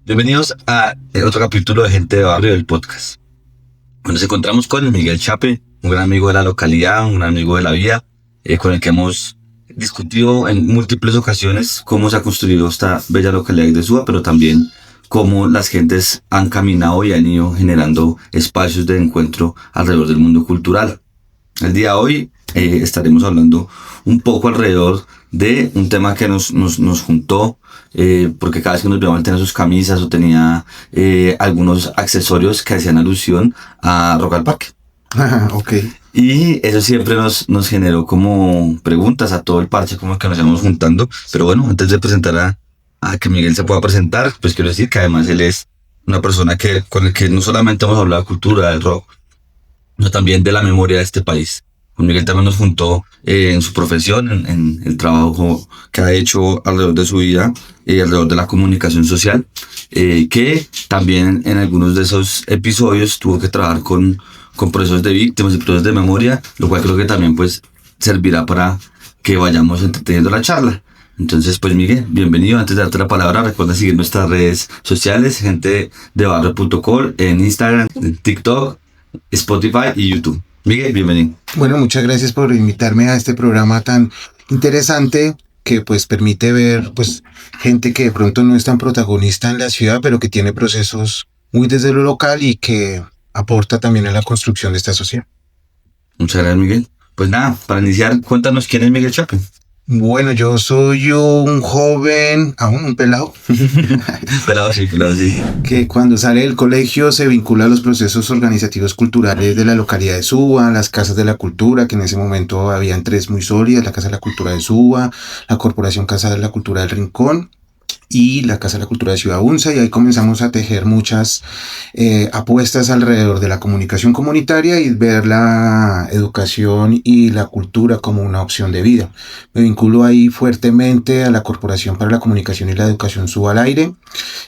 Bienvenidos a otro capítulo de Gente de Barrio del podcast. Nos encontramos con Miguel Chape, un gran amigo de la localidad, un gran amigo de la vida, con el que hemos discutido en múltiples ocasiones cómo se ha construido esta bella localidad de Suba, pero también cómo las gentes han caminado y han ido generando espacios de encuentro alrededor del mundo cultural. El día de hoy estaremos hablando un poco alrededor de un tema que nos juntó, porque cada vez que nos veíamos tenía sus camisas o tenía algunos accesorios que hacían alusión a Rock al Parque. Ok. Y eso siempre nos generó como preguntas a todo el parche, como que nos íbamos juntando. Pero bueno, antes de presentar a que Miguel se pueda presentar, pues quiero decir que además él es una persona con el que no solamente hemos hablado de cultura, del rock, sino también de la memoria de este país. Con Miguel también nos juntó en su profesión, en el trabajo que ha hecho alrededor de su vida y alrededor de la comunicación social, que también en algunos de esos episodios tuvo que trabajar con procesos de víctimas y procesos de memoria, lo cual creo que también pues servirá para que vayamos entreteniendo la charla. Entonces, pues Miguel, bienvenido. Antes de darte la palabra, recuerda seguir nuestras redes sociales, gentedebarrio.com, en Instagram, en TikTok, Spotify y YouTube. Miguel, bienvenido. Bueno, muchas gracias por invitarme a este programa tan interesante que pues permite ver pues gente que de pronto no es tan protagonista en la ciudad, pero que tiene procesos muy desde lo local y que aporta también a la construcción de esta sociedad. Muchas gracias, Miguel. Pues nada, para iniciar, cuéntanos quién es Miguel Chape. Bueno, yo soy un joven, aún un pelado, Pelado sí. que cuando sale del colegio se vincula a los procesos organizativos culturales de la localidad de Suba, las casas de la cultura, que en ese momento habían tres muy sólidas: la Casa de la Cultura de Suba, la Corporación Casa de la Cultura del Rincón y la Casa de la Cultura de Ciudad Unza, y ahí comenzamos a tejer muchas apuestas alrededor de la comunicación comunitaria y ver la educación y la cultura como una opción de vida. Me vinculo ahí fuertemente a la Corporación para la Comunicación y la Educación Suba al Aire,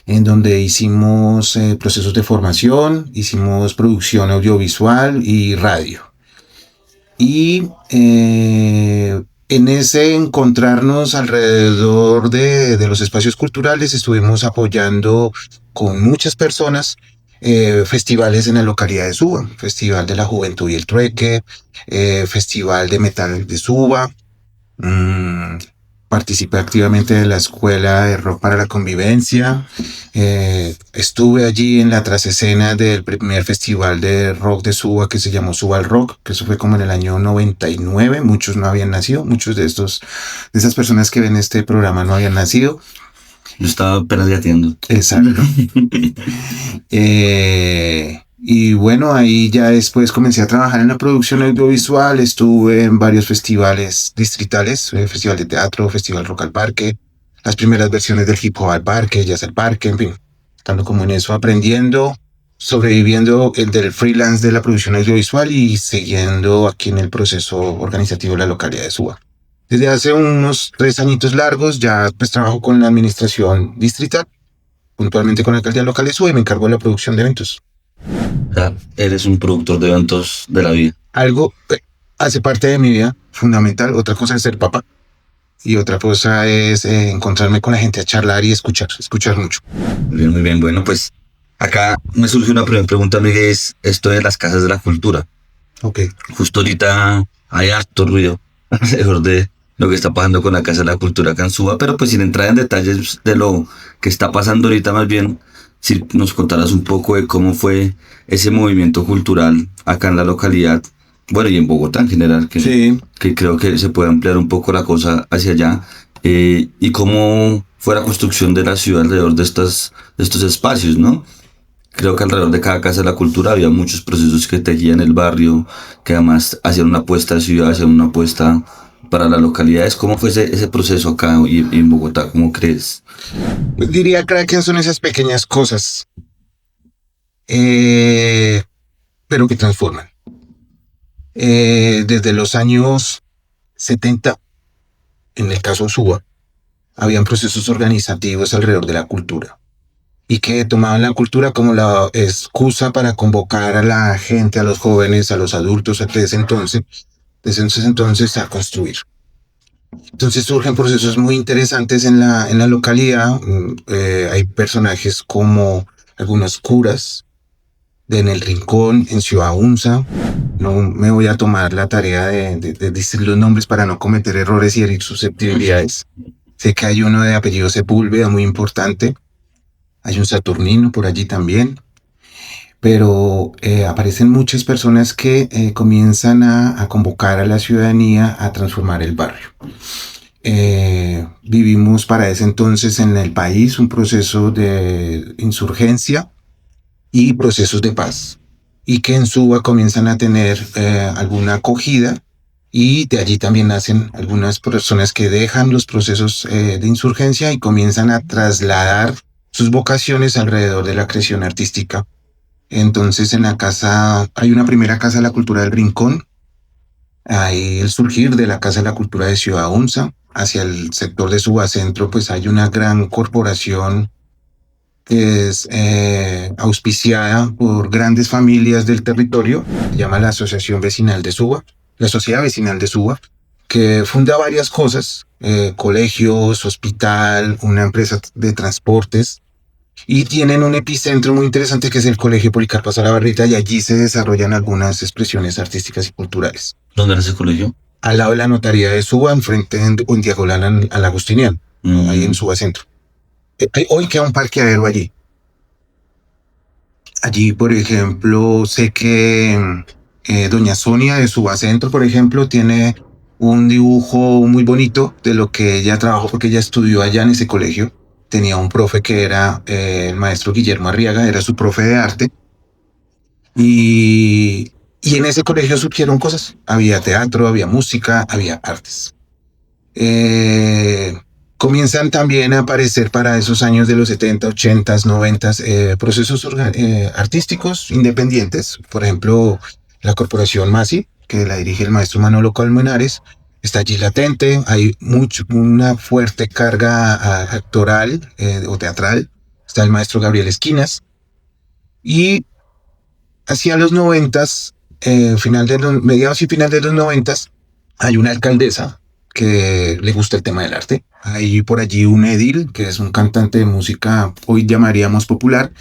en donde hicimos procesos de formación, hicimos producción audiovisual y radio. Y en ese encontrarnos alrededor de los espacios culturales estuvimos apoyando con muchas personas festivales en la localidad de Suba: Festival de la Juventud y el Trueque, Festival de Metal de Suba. Participé activamente de la Escuela de Rock para la Convivencia. Estuve allí en la trasescena del primer festival de rock de Suba que se llamó Suba al Rock, que eso fue como en el año 99. Muchos no habían nacido, muchos de esas personas que ven este programa no habían nacido. Yo estaba apenas gateando. Exacto. Y bueno, ahí ya después comencé a trabajar en la producción audiovisual. Estuve en varios festivales distritales: Festival de Teatro, Festival Rock al Parque, las primeras versiones del Hip Hop al Parque, Jazz al Parque, en fin, estando como en eso, aprendiendo, sobreviviendo el del freelance de la producción audiovisual y siguiendo aquí en el proceso organizativo de la localidad de Suba. Desde hace unos 3 añitos largos ya pues trabajo con la administración distrital, puntualmente con la alcaldía local de Suba, y me encargo de la producción de eventos. O sea, eres un productor de eventos de la vida. Algo hace parte de mi vida fundamental. Otra cosa es ser papá y otra cosa es encontrarme con la gente a charlar y escuchar mucho. Muy bien. Bueno, pues acá me surge una primera pregunta, Miguel, es esto de las casas de la cultura. Ok. Justo ahorita hay harto ruido alrededor de lo que está pasando con la Casa de la Cultura acá en Suba, pero pues sin entrar en detalles de lo que está pasando ahorita, más bien si nos contaras un poco de cómo fue ese movimiento cultural acá en la localidad, bueno, y en Bogotá en general, que creo que se puede ampliar un poco la cosa hacia allá, y cómo fue la construcción de la ciudad alrededor de estos espacios, ¿no? Creo que alrededor de cada Casa de la Cultura había muchos procesos que tejían el barrio, que además hacían una apuesta de ciudad, hacían una apuesta para las localidades. ¿Cómo fue ese proceso acá y en Bogotá? ¿Cómo crees? Pues diría que son esas pequeñas cosas, pero que transforman. Desde los años 70, en el caso Suba, habían procesos organizativos alrededor de la cultura y que tomaban la cultura como la excusa para convocar a la gente, a los jóvenes, a los adultos desde ese entonces a construir. Entonces surgen procesos muy interesantes en la localidad. Hay personajes como algunos curas en El Rincón, en Ciudad Unza. No me voy a tomar la tarea de decir los nombres para no cometer errores y herir susceptibilidades. Sé que hay uno de apellido Sepúlveda muy importante. Hay un Saturnino por allí también. Pero aparecen muchas personas que comienzan a convocar a la ciudadanía a transformar el barrio. Vivimos para ese entonces en el país un proceso de insurgencia y procesos de paz, y que en Suba comienzan a tener alguna acogida, y de allí también nacen algunas personas que dejan los procesos de insurgencia y comienzan a trasladar sus vocaciones alrededor de la creación artística. Entonces en la casa, hay una primera Casa de la Cultura del Rincón, hay el surgir de la Casa de la Cultura de Ciudad Unza. Hacia el sector de Suba Centro pues hay una gran corporación que es auspiciada por grandes familias del territorio, se llama la Asociación Vecinal de Suba, la Sociedad Vecinal de Suba, que funda varias cosas, colegios, hospital, una empresa de transportes, y tienen un epicentro muy interesante que es el Colegio Policarpo Salabarrita, y allí se desarrollan algunas expresiones artísticas y culturales. ¿Dónde era ese colegio? Al lado de la notaría de Suba, enfrente o en diagonal al Agustiniano, ahí en Suba Centro. Hoy queda un parqueadero allí. Allí, por ejemplo, sé que doña Sonia de Suba Centro, por ejemplo, tiene un dibujo muy bonito de lo que ella trabajó, porque ella estudió allá en ese colegio. Tenía un profe que era el maestro Guillermo Arriaga, era su profe de arte. Y en ese colegio surgieron cosas. Había teatro, había música, había artes. Comienzan también a aparecer para esos años de los 70, 80, 90 procesos artísticos independientes. Por ejemplo, la Corporación MASI, que la dirige el maestro Manolo Colmenares, está allí latente. Hay una fuerte carga actoral o teatral. Está el maestro Gabriel Esquinas. Y hacia los 90, mediados y final de los 90, hay una alcaldesa que le gusta el tema del arte. Hay por allí un edil, que es un cantante de música, hoy llamaríamos popular,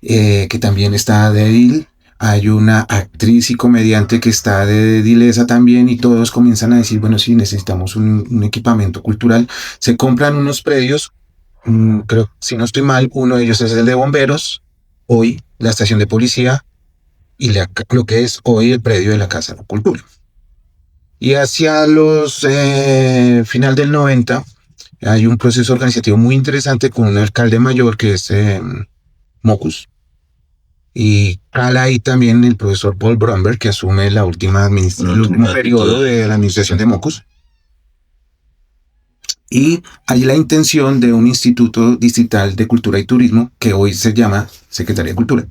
que también está de edil. Hay una actriz y comediante que está de edilesa también, y todos comienzan a decir, bueno, sí, necesitamos un equipamiento cultural. Se compran unos predios, creo, si no estoy mal, uno de ellos es el de bomberos, hoy la estación de policía, y lo que es hoy el predio de la Casa de la Cultura. Y hacia los final del 90 hay un proceso organizativo muy interesante con un alcalde mayor que es Mocus. Y cala ahí también el profesor Paul Bromberg, que asume el último periodo de la administración de Mocus. Y hay la intención de un instituto distrital de cultura y turismo que hoy se llama Secretaría de Cultura,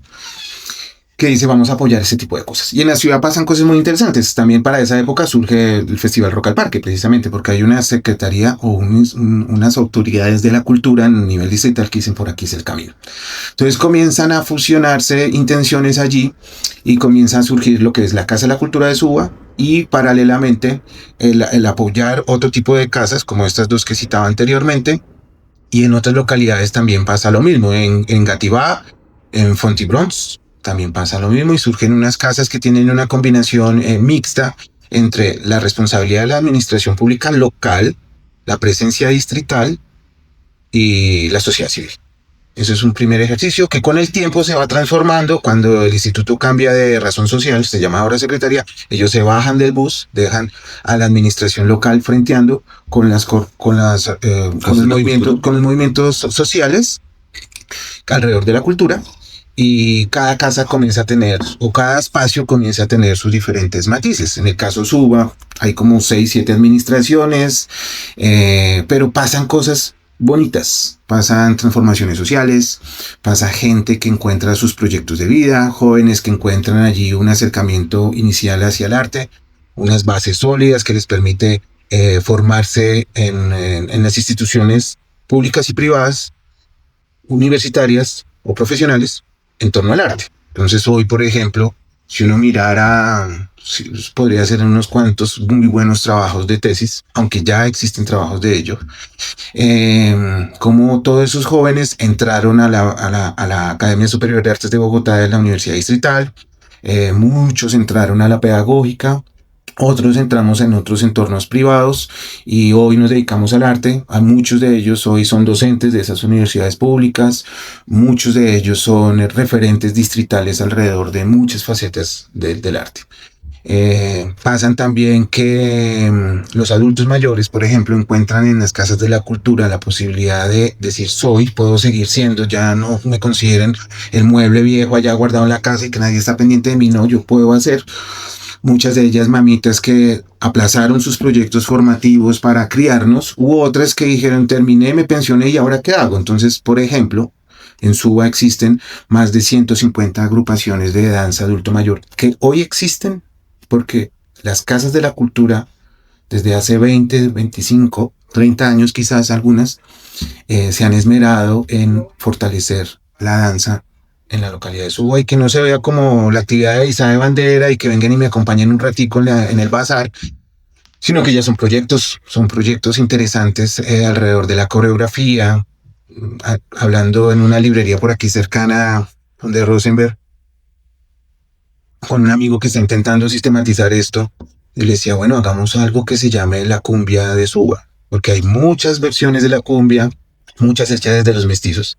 que dice vamos a apoyar ese tipo de cosas. Y en la ciudad pasan cosas muy interesantes. También para esa época surge el Festival Rock al Parque, precisamente porque hay una secretaría o unas autoridades de la cultura en nivel distrital que dicen por aquí es el camino. Entonces comienzan a fusionarse intenciones allí y comienza a surgir lo que es la Casa de la Cultura de Suba, y paralelamente el apoyar otro tipo de casas como estas dos que citaba anteriormente. Y en otras localidades también pasa lo mismo. En Gativá, en Fontibronce, también pasa lo mismo, y surgen unas casas que tienen una combinación mixta entre la responsabilidad de la administración pública local, la presencia distrital y la sociedad civil. Eso es un primer ejercicio que con el tiempo se va transformando. Cuando el instituto cambia de razón social, se llama ahora secretaría, ellos se bajan del bus, dejan a la administración local frenteando con los movimientos sociales alrededor de la cultura. Y cada casa comienza a tener, o cada espacio comienza a tener sus diferentes matices. En el caso Suba hay como 6, 7 administraciones, pero pasan cosas bonitas, pasan transformaciones sociales, pasa gente que encuentra sus proyectos de vida, jóvenes que encuentran allí un acercamiento inicial hacia el arte, unas bases sólidas que les permite formarse en las instituciones públicas y privadas, universitarias o profesionales, en torno al arte. Entonces hoy, por ejemplo, si uno mirara sí, podría ser unos cuantos muy buenos trabajos de tesis, aunque ya existen trabajos de ello. Cómo todos esos jóvenes entraron a la Academia Superior de Artes de Bogotá de la Universidad Distrital. Muchos entraron a la pedagógica, otros entramos en otros entornos privados y hoy nos dedicamos al arte. A muchos de ellos hoy son docentes de esas universidades públicas, muchos de ellos son referentes distritales alrededor de muchas facetas del arte. Pasan también que los adultos mayores, por ejemplo, encuentran en las casas de la cultura la posibilidad de decir puedo seguir siendo, ya no me consideren el mueble viejo allá guardado en la casa y que nadie está pendiente de mí, no, yo puedo hacer. Muchas de ellas mamitas que aplazaron sus proyectos formativos para criarnos, u otras que dijeron terminé, me pensioné y ahora qué hago. Entonces, por ejemplo, en Suba existen más de 150 agrupaciones de danza adulto mayor que hoy existen porque las casas de la cultura, desde hace 20, 25, 30 años quizás algunas, se han esmerado en fortalecer la danza en la localidad de Suba y que no se vea como la actividad de izada de bandera y que vengan y me acompañen un ratico en el bazar, sino que ya son proyectos interesantes alrededor de la coreografía. Hablando en una librería por aquí cercana de Rosenberg, con un amigo que está intentando sistematizar esto, y le decía, bueno, hagamos algo que se llame la cumbia de Suba, porque hay muchas versiones de la cumbia, muchas hechas desde los mestizos,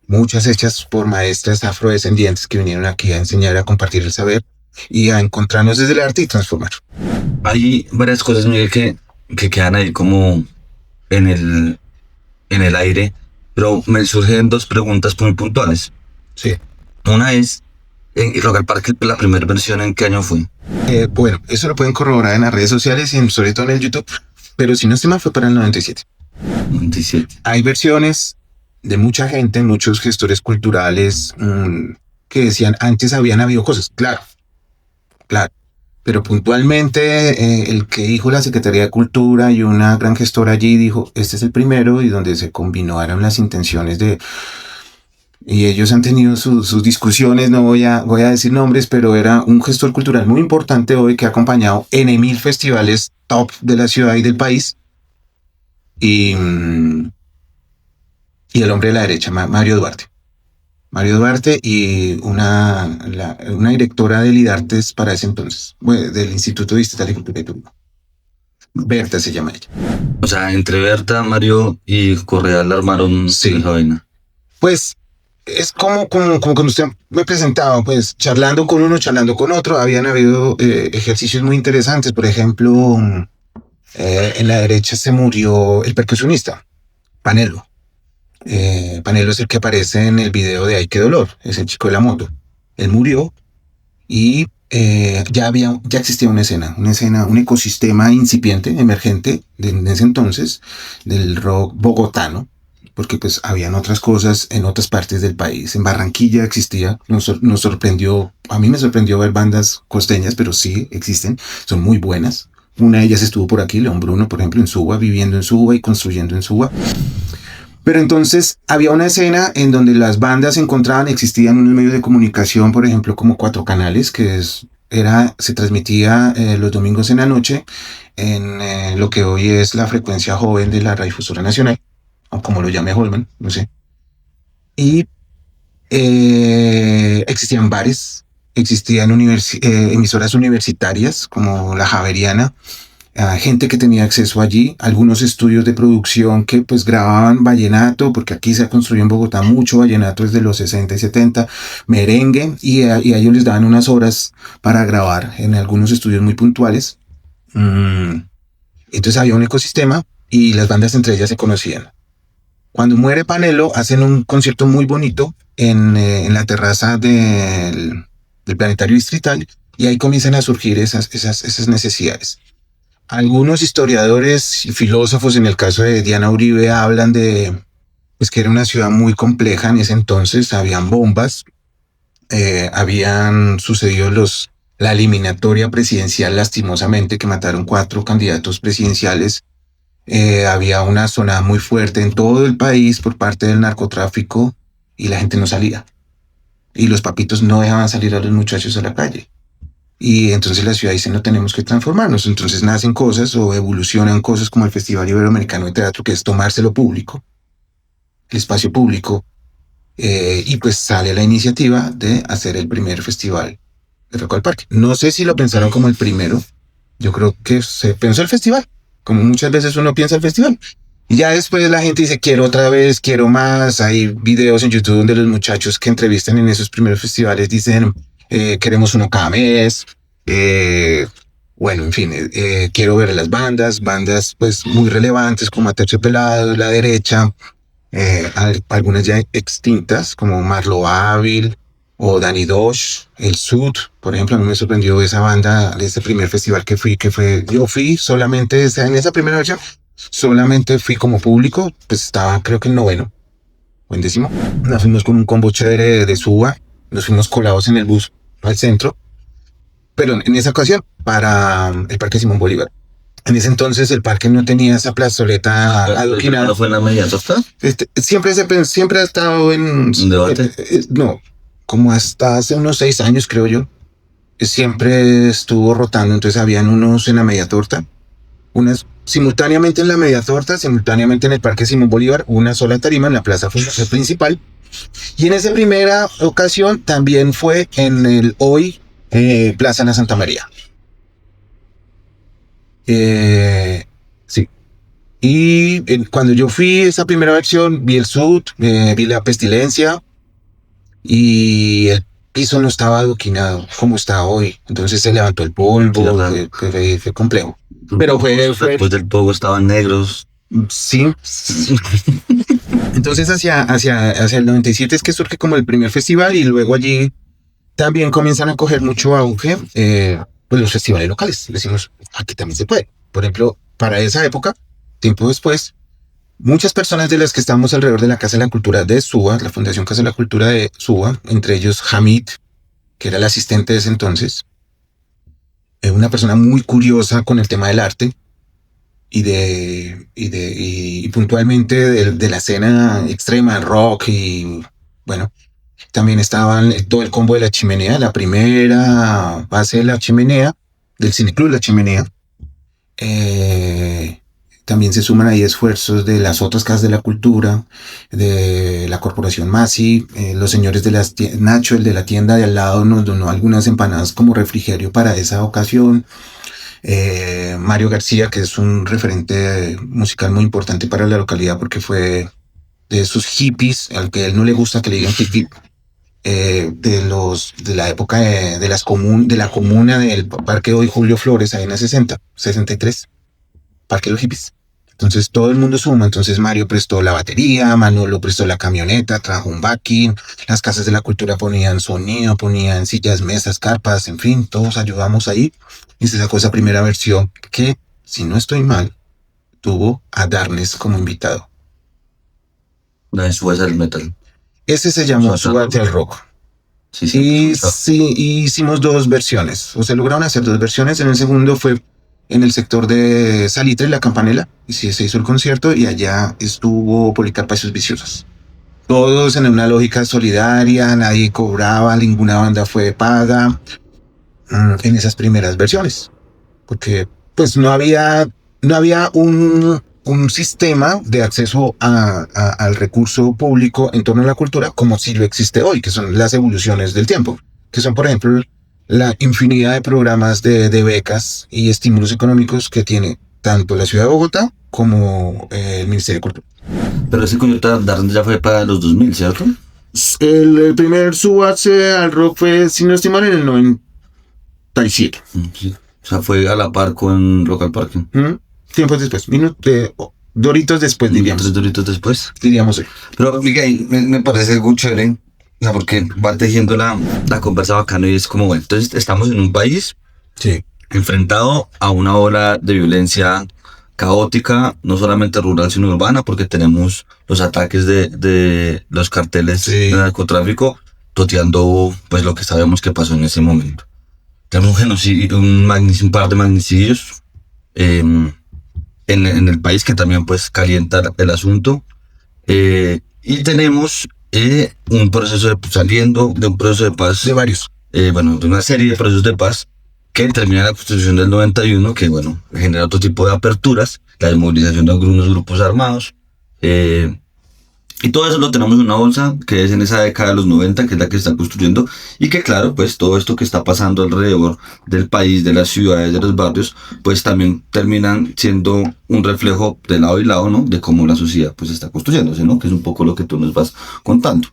muchas hechas por maestras afrodescendientes que vinieron aquí a enseñar, a compartir el saber y a encontrarnos desde el arte y transformar. Hay varias cosas, Miguel, que quedan ahí como en el aire, pero me surgen dos preguntas muy puntuales. Sí. Una es, en Rock al Parque, la primera versión, ¿en qué año fue? Bueno, eso lo pueden corroborar en las redes sociales y sobre todo en el YouTube, pero si no estoy mal fue para el 97. 97. Hay versiones de mucha gente, muchos gestores culturales que decían antes habían habido cosas, claro, pero puntualmente el que dijo la Secretaría de Cultura y una gran gestora allí dijo, este es el primero, y donde se combinaron las intenciones y ellos han tenido sus discusiones, no voy a decir nombres, pero era un gestor cultural muy importante hoy que ha acompañado en 1000 festivales top de la ciudad y del país. Y el hombre de la derecha, Mario Duarte. Mario Duarte y una directora del IDARTES para ese entonces, del Instituto Distrital de Cultura y Turismo. Berta se llama ella. O sea, entre Berta, Mario y Correa la armaron esa vaina. Pues es como cuando usted me presentaba, pues charlando con uno, charlando con otro, habían habido ejercicios muy interesantes. Por ejemplo, en la derecha se murió el percusionista, Panelo. Panelo es el que aparece en el video de Ay, qué dolor, es el chico de la moto. Él murió y ya existía una escena, un ecosistema incipiente, emergente en ese entonces del rock bogotano, porque pues habían otras cosas en otras partes del país. En Barranquilla existía, nos sorprendió, a mí me sorprendió ver bandas costeñas, pero sí existen, son muy buenas. Una de ellas estuvo por aquí, León Bruno, por ejemplo, en Suba, viviendo en Suba y construyendo en Suba. Pero entonces había una escena en donde las bandas se encontraban, existían unos medios de comunicación, por ejemplo, como 4 Canales, que se transmitía los domingos en la noche en lo que hoy es la frecuencia joven de la Radiodifusora Nacional, o como lo llame Holman, no sé. Y existían bares, existían emisoras universitarias como la Javeriana, gente que tenía acceso allí, algunos estudios de producción que pues grababan vallenato, porque aquí se construyó en Bogotá mucho vallenato desde los 60 y 70, merengue, y a ellos les daban unas horas para grabar en algunos estudios muy puntuales. Entonces había un ecosistema y las bandas entre ellas se conocían. Cuando muere Panelo, hacen un concierto muy bonito en la terraza del Planetario Distrital, y ahí comienzan a surgir esas necesidades. Algunos historiadores y filósofos, en el caso de Diana Uribe, hablan de pues, que era una ciudad muy compleja en ese entonces, habían bombas, habían sucedido la eliminatoria presidencial, lastimosamente, que mataron 4 candidatos presidenciales. Había una zona muy fuerte en todo el país por parte del narcotráfico y la gente no salía. Y los papitos no dejaban salir a los muchachos a la calle. y entonces la ciudad dice no tenemos que transformarnos, entonces nacen cosas o evolucionan cosas como el Festival Iberoamericano de Teatro, que es tomarse lo público, el espacio público, y pues sale la iniciativa de hacer el primer festival de Rock al Parque. No sé si lo pensaron como el primero, yo creo que se pensó el festival, como muchas veces uno piensa el festival. Y ya después la gente dice, quiero otra vez, quiero más. Hay videos en YouTube donde los muchachos que entrevistan en esos primeros festivales dicen, queremos uno cada mes. Bueno, en fin, quiero ver a las bandas pues muy relevantes como Aterciopelados, La Derecha, algunas ya extintas como Marlo Ávil o Danny Dosh, El Sud. Por ejemplo, a mí me sorprendió esa banda de ese primer festival que fue, yo fui solamente en esa primera versión. Solamente fui como público, pues estaba creo que en noveno o en décimo. Nos fuimos con un combo chévere de Suba, nos fuimos colados en el bus al centro, pero en esa ocasión para el Parque Simón Bolívar. En ese entonces el parque no tenía esa plazoleta adoquinada. ¿No fue en la media torta? Siempre ha estado en ¿Un debate? No, como hasta hace unos 6 años creo yo. Siempre estuvo rotando, entonces habían unos en la media torta, unas simultáneamente en la media torta, simultáneamente en el Parque Simón Bolívar, una sola tarima en la plaza principal. Y en esa primera ocasión también fue en el hoy Plaza La Santa María. Sí. Y cuando yo fui esa primera versión, vi el Sud, vi la Pestilencia y el piso no estaba adoquinado como está hoy. Entonces se levantó el polvo, fue complejo. Pero fue después del pogo estaban negros. Sí. Entonces hacia el 97 es que surge como el primer festival y luego allí también comienzan a coger mucho auge pues los festivales locales. Decimos, aquí también se puede. Por ejemplo, para esa época, tiempo después, muchas personas de las que estábamos alrededor de la Casa de la Cultura de Suba, la Fundación Casa de la Cultura de Suba, entre ellos Hamid, que era el asistente de ese entonces, una persona muy curiosa con el tema del arte y puntualmente de la escena extrema, rock y bueno, también estaban todo el combo de La Chimenea, la primera base de La Chimenea, del Cineclub La Chimenea. También se suman ahí esfuerzos de las otras casas de la cultura, de la Corporación Masi, los señores de Nacho, el de la tienda de al lado, nos donó algunas empanadas como refrigerio para esa ocasión. Mario García, que es un referente musical muy importante para la localidad porque fue de esos hippies, al que a él no le gusta que le digan hippie, de la época de la comuna del Parque Hoy Julio Flores, ahí en el 63, Parque de los Hippies. Entonces todo el mundo suma, entonces Mario prestó la batería, Manolo prestó la camioneta, trajo un backing, las casas de la cultura ponían sonido, ponían sillas, mesas, carpas, en fin, todos ayudamos ahí y se sacó esa primera versión que, si no estoy mal, tuvo a Darnes como invitado. La de Suba al metal. Ese se llamó Suba al Rock. Sí, y hicimos 2 versiones, o se lograron hacer 2 versiones. En el segundo fue en el sector de Salitre, La Campanela, y sí, se hizo el concierto y allá estuvo Policarpa y sus Viciosos. Todos en una lógica solidaria, nadie cobraba, ninguna banda fue paga en esas primeras versiones, porque pues no había un sistema de acceso al recurso público en torno a la cultura como si lo existe hoy, que son las evoluciones del tiempo, que son por ejemplo la infinidad de programas de becas y estímulos económicos que tiene tanto la ciudad de Bogotá como el Ministerio de Cultura. Pero ese concierto ya fue para los 2000, ¿cierto? El primer Subase al rock fue, si no estoy mal, en el 97. Sí. O sea, fue a la par con Rock al Parque. Tiempos después, doritos después, diríamos. 3 doritos después. Diríamos hoy. Pero, Miguel, me parece algo chévere. O sea, porque va tejiendo la conversa bacana y es como, bueno, entonces estamos en un país enfrentado a una ola de violencia caótica, no solamente rural, sino urbana, porque tenemos los ataques de los carteles de narcotráfico, toteando pues lo que sabemos que pasó en ese momento. Tenemos un genocidio, un par de magnicidios en el país que también pues calienta el asunto, y tenemos un proceso saliendo de un proceso de paz. De varios. De una serie de procesos de paz que termina la Constitución del 91, que bueno, genera otro tipo de aperturas, la desmovilización de algunos grupos armados, y todo eso lo tenemos en una bolsa que es en esa década de los 90, que es la que se está construyendo, y que claro, pues todo esto que está pasando alrededor del país, de las ciudades, de los barrios, pues también terminan siendo un reflejo de lado y lado, ¿no? De cómo la sociedad pues está construyéndose, ¿no? Que es un poco lo que tú nos vas contando.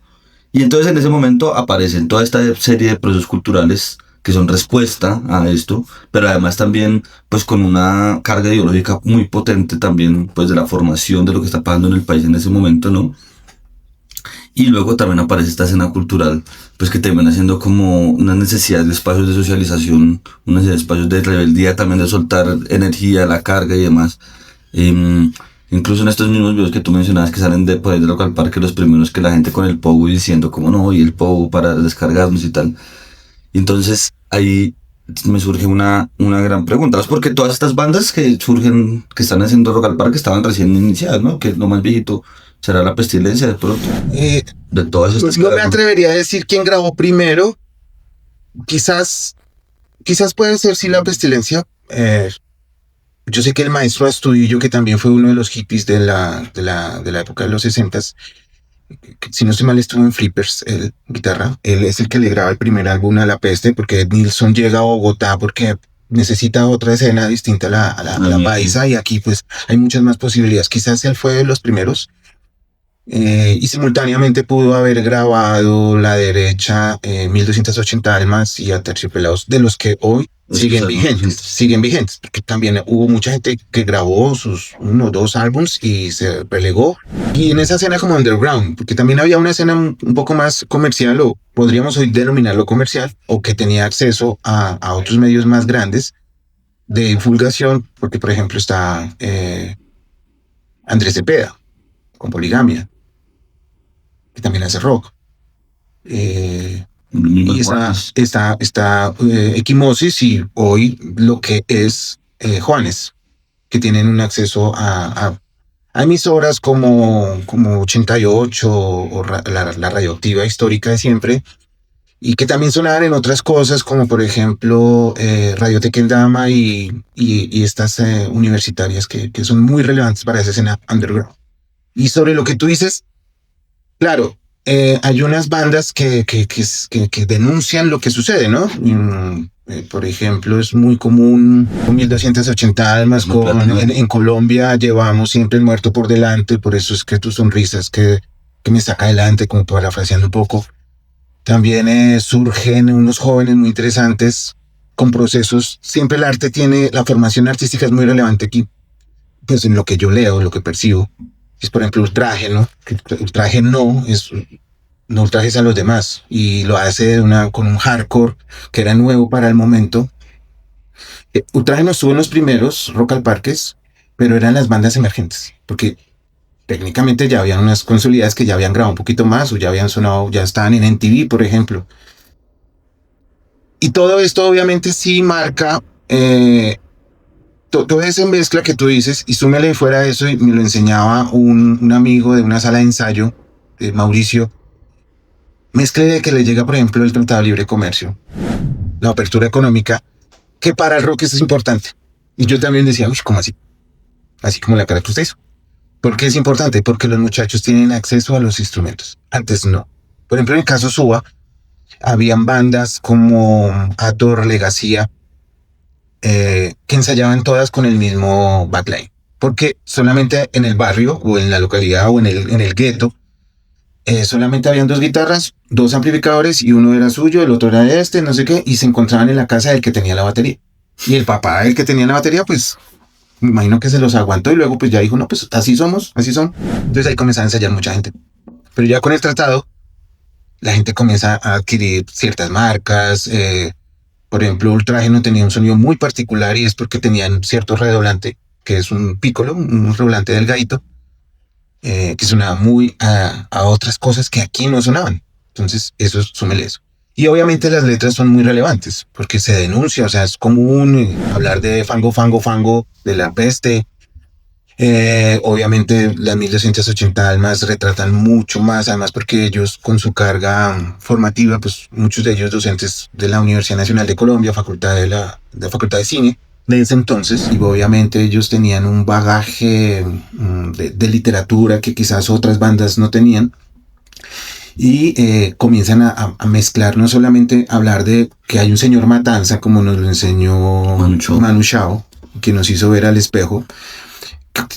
Y entonces en ese momento aparecen toda esta serie de procesos culturales que son respuesta a esto, pero además también pues con una carga ideológica muy potente también pues de la formación de lo que está pasando en el país en ese momento, ¿no? Y luego también aparece esta escena cultural, pues que termina siendo como una necesidad de espacios de socialización, una necesidad de espacios de rebeldía, también de soltar energía, la carga y demás. Incluso en estos mismos videos que tú mencionabas que salen de por ahí de Local Park, los primeros que la gente con el Pogo diciendo como no, y el Pogo para descargarnos y tal. Y entonces ahí me surge una gran pregunta, ¿es porque todas estas bandas que surgen, que están haciendo Rock al Parque estaban recién iniciadas, ¿no? Que lo más viejito será La Pestilencia de pronto. De todas estas. Pues no me atrevería a decir quién grabó primero. Quizás puede ser sí La Pestilencia. Yo sé que el maestro Astudillo, que también fue uno de los hippies de la época de los 60s, si no estoy mal, estuvo en Flippers, el guitarra. Él es el que le graba el primer álbum a La Peste, porque Nilsson llega a Bogotá porque necesita otra escena distinta a la paisa, y aquí pues hay muchas más posibilidades. Quizás él fue de los primeros. Y simultáneamente pudo haber grabado La Derecha, 1280 Almas y Aterciopelados, de los que hoy siguen vigentes, porque también hubo mucha gente que grabó sus 1 o 2 álbums y se relegó. Y en esa escena como underground, porque también había una escena un poco más comercial, o podríamos hoy denominarlo comercial, o que tenía acceso a otros medios más grandes de divulgación, porque por ejemplo está Andrés Cepeda con Poligamia, que también hace rock. Y está Equimosis, y hoy lo que es Juanes, que tienen un acceso a emisoras como 88 o la radioactiva histórica de siempre, y que también sonaban en otras cosas como por ejemplo Radio Tequendama y estas universitarias que son muy relevantes para esa escena underground. Y sobre lo que tú dices, claro, hay unas bandas que denuncian lo que sucede, ¿no? Por ejemplo, es muy común con 1280 Almas, en Colombia llevamos siempre el muerto por delante, por eso es que tu sonrisa es que me saca adelante, como parafraseando un poco. También surgen unos jóvenes muy interesantes con procesos. Siempre el arte tiene, la formación artística es muy relevante aquí, pues en lo que yo leo, lo que percibo. Es por ejemplo Ultraje, ¿no? Ultraje no ultrajes a los demás, y lo hace con un hardcore que era nuevo para el momento. Ultraje no estuvo en los primeros Rock al Parques, pero eran las bandas emergentes, porque técnicamente ya habían unas consolidadas que ya habían grabado un poquito más, o ya habían sonado, ya estaban en MTV, por ejemplo. Y todo esto obviamente sí marca toda esa mezcla que tú dices, y súmele fuera de eso, y me lo enseñaba un amigo de una sala de ensayo, Mauricio. Mezcle de que le llega, por ejemplo, el Tratado de Libre Comercio, la apertura económica, que para el rock es importante. Y yo también decía, uy, ¿cómo así? Así como la cara que usted hizo. ¿Por qué es importante? Porque los muchachos tienen acceso a los instrumentos. Antes no. Por ejemplo, en el caso Suba, habían bandas como Ator, Legacía, que ensayaban todas con el mismo backline. Porque solamente en el barrio, o en la localidad, o en el gueto, solamente habían 2 guitarras, 2 amplificadores, y uno era suyo, el otro era no sé qué, y se encontraban en la casa del que tenía la batería. Y el papá del que tenía la batería, pues, me imagino que se los aguantó, y luego pues ya dijo, no, pues así somos, así son. Entonces ahí comenzaba a ensayar mucha gente. Pero ya con el tratado, la gente comienza a adquirir ciertas marcas. Por ejemplo, Ultraje no tenía un sonido muy particular, y es porque tenían cierto redoblante, que es un pícolo, un redoblante delgadito, que sonaba muy a otras cosas que aquí no sonaban. Entonces, eso, súmele eso. Y obviamente las letras son muy relevantes, porque se denuncia, o sea, es común hablar de fango, de La Peste, Obviamente las 1280 almas retratan mucho más, además porque ellos con su carga formativa, pues muchos de ellos docentes de la Universidad Nacional de Colombia, de Facultad de Cine, de ese entonces, y obviamente ellos tenían un bagaje de literatura que quizás otras bandas no tenían, y comienzan a mezclar, no solamente hablar de que hay un señor Matanza, como nos lo enseñó Manu Chao, que nos hizo ver al espejo.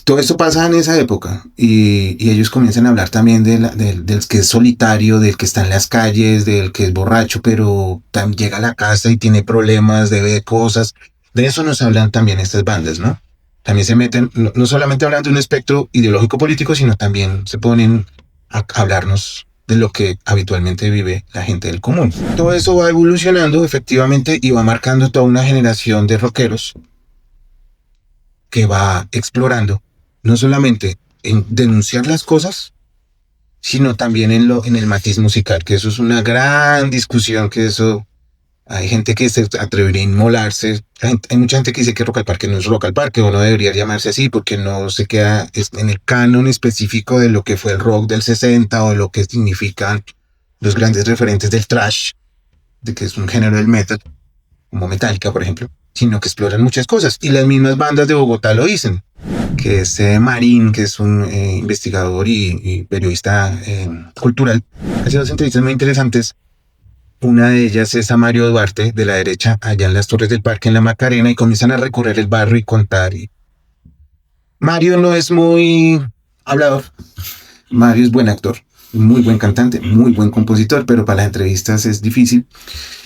Todo esto pasa en esa época y ellos comienzan a hablar también del que es solitario, del que está en las calles, del que es borracho, pero llega a la casa y tiene problemas, debe cosas. De eso nos hablan también estas bandas, ¿no? También se meten, no solamente hablando de un espectro ideológico político, sino también se ponen a hablarnos de lo que habitualmente vive la gente del común. Todo eso va evolucionando efectivamente y va marcando toda una generación de rockeros que va explorando no solamente en denunciar las cosas, sino también en el matiz musical, que eso es una gran discusión, que eso hay gente que se atrevería a inmolarse. Hay mucha gente que dice que Rock al Parque no es Rock al Parque o no debería llamarse así porque no se queda en el canon específico de lo que fue el rock del 60 o lo que significan los grandes referentes del thrash, de que es un género del metal, como Metallica, por ejemplo, sino que exploran muchas cosas. Y las mismas bandas de Bogotá lo dicen, que es Marín, que es un investigador y periodista cultural, hace dos entrevistas muy interesantes. Una de ellas es a Mario Duarte, de la derecha, allá en las Torres del Parque, en la Macarena, y comienzan a recorrer el barrio y contar. Y Mario no es muy hablador. Mario es buen actor, muy buen cantante, muy buen compositor, pero para las entrevistas es difícil.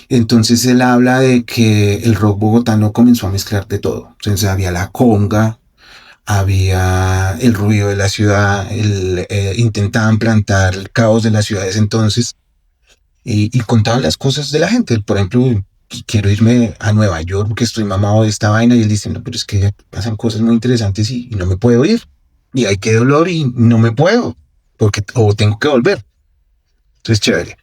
Entonces él habla de que el rock bogotano comenzó a mezclar de todo. Entonces había la conga, había el ruido de la ciudad, intentaban plantar el caos de las ciudades entonces, y contaban las cosas de la gente. Por ejemplo, quiero irme a Nueva York porque estoy mamado de esta vaina, y él dice, no, pero es que pasan cosas muy interesantes y no me puedo ir. Y hay que dolor y no me puedo, o tengo que volver. Entonces, chévere.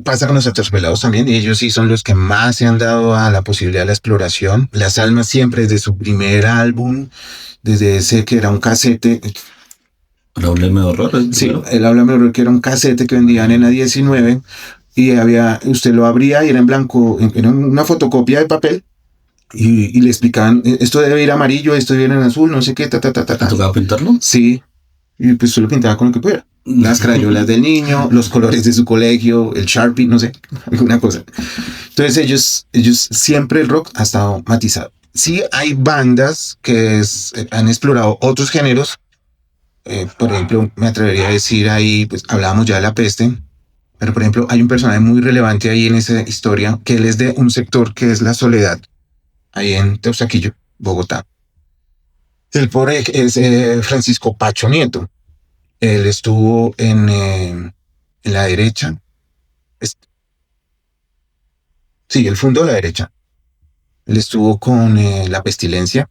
Pasa con los Aterciopelados también, y ellos sí son los que más se han dado a la posibilidad de la exploración. Las Almas siempre, desde su primer álbum, desde ese que era un casete. Háblame de Horror. Sí, el Háblame de Horror, que era un casete que vendían en A19 y usted lo abría y era en blanco, era una fotocopia de papel. Y le explicaban, esto debe ir amarillo, esto debe ir en azul, no sé qué, ¿Te tocaba pintarlo? Sí, y pues solo pintaba con lo que pudiera. Las crayolas del niño, los colores de su colegio, el Sharpie, no sé, alguna cosa. Entonces ellos siempre el rock ha estado matizado. Sí hay bandas que han explorado otros géneros. Por ejemplo, me atrevería a decir ahí, pues hablábamos ya de La Peste, pero por ejemplo hay un personaje muy relevante ahí en esa historia, que él es de un sector que es La Soledad, ahí en Teusaquillo, Bogotá. El pobre es Francisco Pacho Nieto. Él estuvo en la derecha. Sí, él fundó la derecha. Él estuvo con La Pestilencia.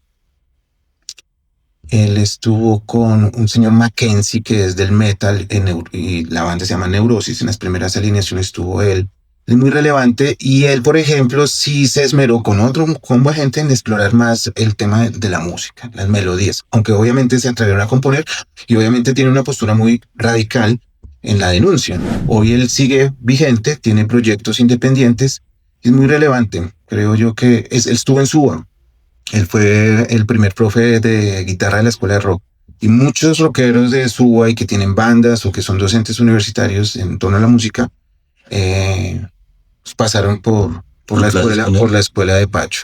Él estuvo con un señor Mackenzie, que es del metal, y la banda se llama Neurosis. En las primeras alineaciones estuvo él. Es muy relevante, y él, por ejemplo, sí se esmeró con otro combo de gente en explorar más el tema de la música, las melodías, aunque obviamente se atrevieron a componer y obviamente tiene una postura muy radical en la denuncia. Hoy él sigue vigente, tiene proyectos independientes, es muy relevante. Creo yo que él estuvo en Suba. Él fue el primer profe de guitarra de la escuela de rock. Y muchos rockeros de Suba y que tienen bandas o que son docentes universitarios en torno a la música, pasaron por la escuela de Pacho.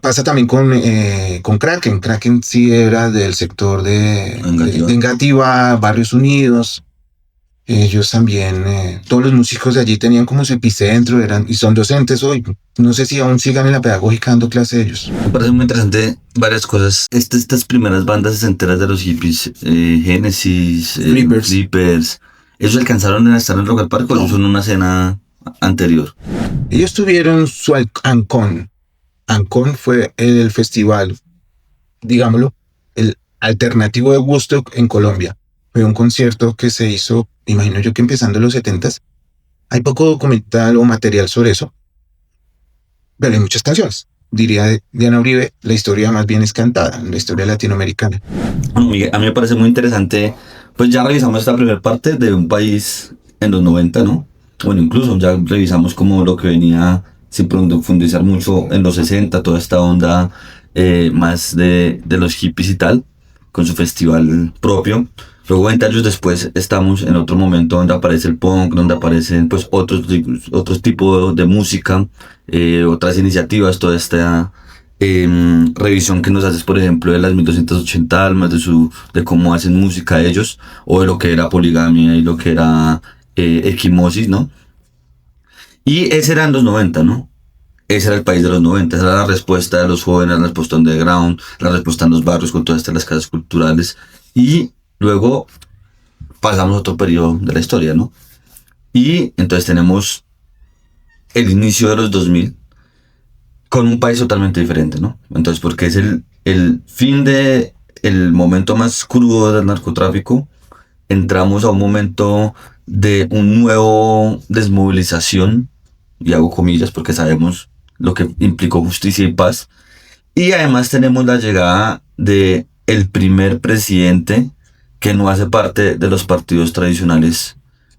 Pasa también con Kraken. Kraken sí era del sector de Engativá, Barrios Unidos. Ellos también, todos los músicos de allí tenían como su epicentro, y son docentes hoy. No sé si aún sigan en la pedagógica dando clase ellos. Me parece muy interesante varias cosas. Estas primeras bandas enteras de los hippies, Genesis, Reapers, ¿ellos alcanzaron a estar en Rock al Parque o ellos son una escena anterior? Ellos tuvieron su Ancon. Ancon fue el festival, digámoslo, el alternativo de Woodstock en Colombia. Fue un concierto que se hizo, imagino yo que empezando en los 70s. Hay poco documental o material sobre eso, pero hay muchas canciones. diría Diana Uribe, la historia más bien es cantada, la historia latinoamericana. Bueno, Miguel, a mí me parece muy interesante, pues ya revisamos esta primera parte de un país en los 90, ¿no? Bueno, incluso ya revisamos como lo que venía sin profundizar mucho en los 60, toda esta onda más de los hippies y tal, con su festival propio. Luego 20 años después estamos en otro momento donde aparece el punk, donde aparecen pues otros tipos de música, otras iniciativas, toda esta revisión que nos haces, por ejemplo, de las 1280 almas, de cómo hacen música ellos, o de lo que era poligamia y lo que era equimosis, ¿no? Y ese era en los 90, ¿no? Ese era el país de los 90, esa era la respuesta de los jóvenes, la respuesta underground, la respuesta en los barrios con todas las casas culturales. Y luego pasamos a otro periodo de la historia, ¿no? Y entonces tenemos el inicio de los 2000 con un país totalmente diferente, ¿no? Entonces, porque es el fin de el momento más crudo del narcotráfico, entramos a un momento de un nuevo desmovilización, y hago comillas porque sabemos lo que implicó justicia y paz, y además tenemos la llegada de el primer presidente que no hace parte de los partidos tradicionales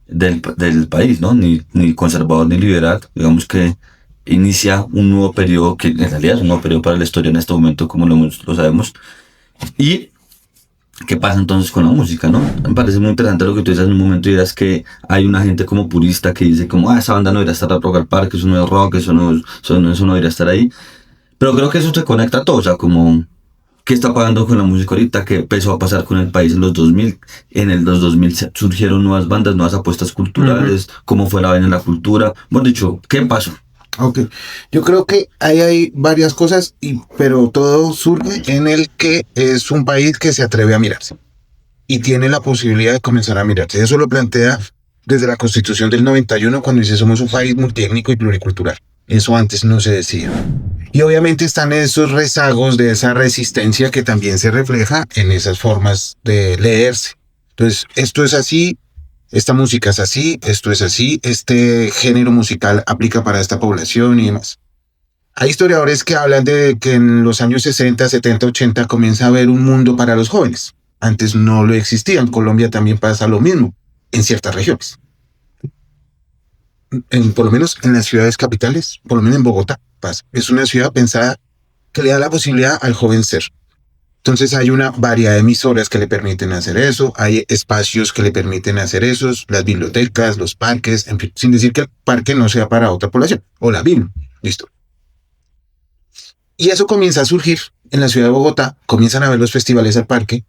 del país, ¿no? Ni conservador ni liberal. Digamos que inicia un nuevo periodo, que en realidad es un nuevo periodo para la historia en este momento, como lo sabemos. Y ¿qué pasa entonces con la música, no? Me parece muy interesante lo que tú dices en un momento, y dirás que hay una gente como purista que dice como, esa banda no debería estar a Rock al Parque, eso no es rock, eso no debería estar ahí. Pero creo que eso se conecta a todo, o sea, como qué está pasando con la música ahorita, qué empezó a pasar con el país en los 2000. En los 2000 surgieron nuevas bandas, nuevas apuestas culturales, cómo fue la vaina en la cultura. Bueno, dicho, ¿qué pasó? Ok, yo creo que ahí hay varias cosas, pero todo surge en el que es un país que se atreve a mirarse y tiene la posibilidad de comenzar a mirarse. Eso lo plantea desde la Constitución del 91, cuando dice somos un país multiétnico y pluricultural. Eso antes no se decía. Y obviamente están esos rezagos de esa resistencia que también se refleja en esas formas de leerse. Entonces, esto es así, esta música es así, esto es así, este género musical aplica para esta población y demás. Hay historiadores que hablan de que en los años 60, 70, 80 comienza a haber un mundo para los jóvenes. Antes no lo existía. En Colombia también pasa lo mismo, en ciertas regiones. Por lo menos en las ciudades capitales, por lo menos en Bogotá pasa. Es una ciudad pensada que le da la posibilidad al joven ser. Entonces hay una variedad de emisoras que le permiten hacer eso, hay espacios que le permiten hacer eso, las bibliotecas, los parques, en fin, sin decir que el parque no sea para otra población, o la BIM, listo. Y eso comienza a surgir en la ciudad de Bogotá, comienzan a ver los festivales al parque,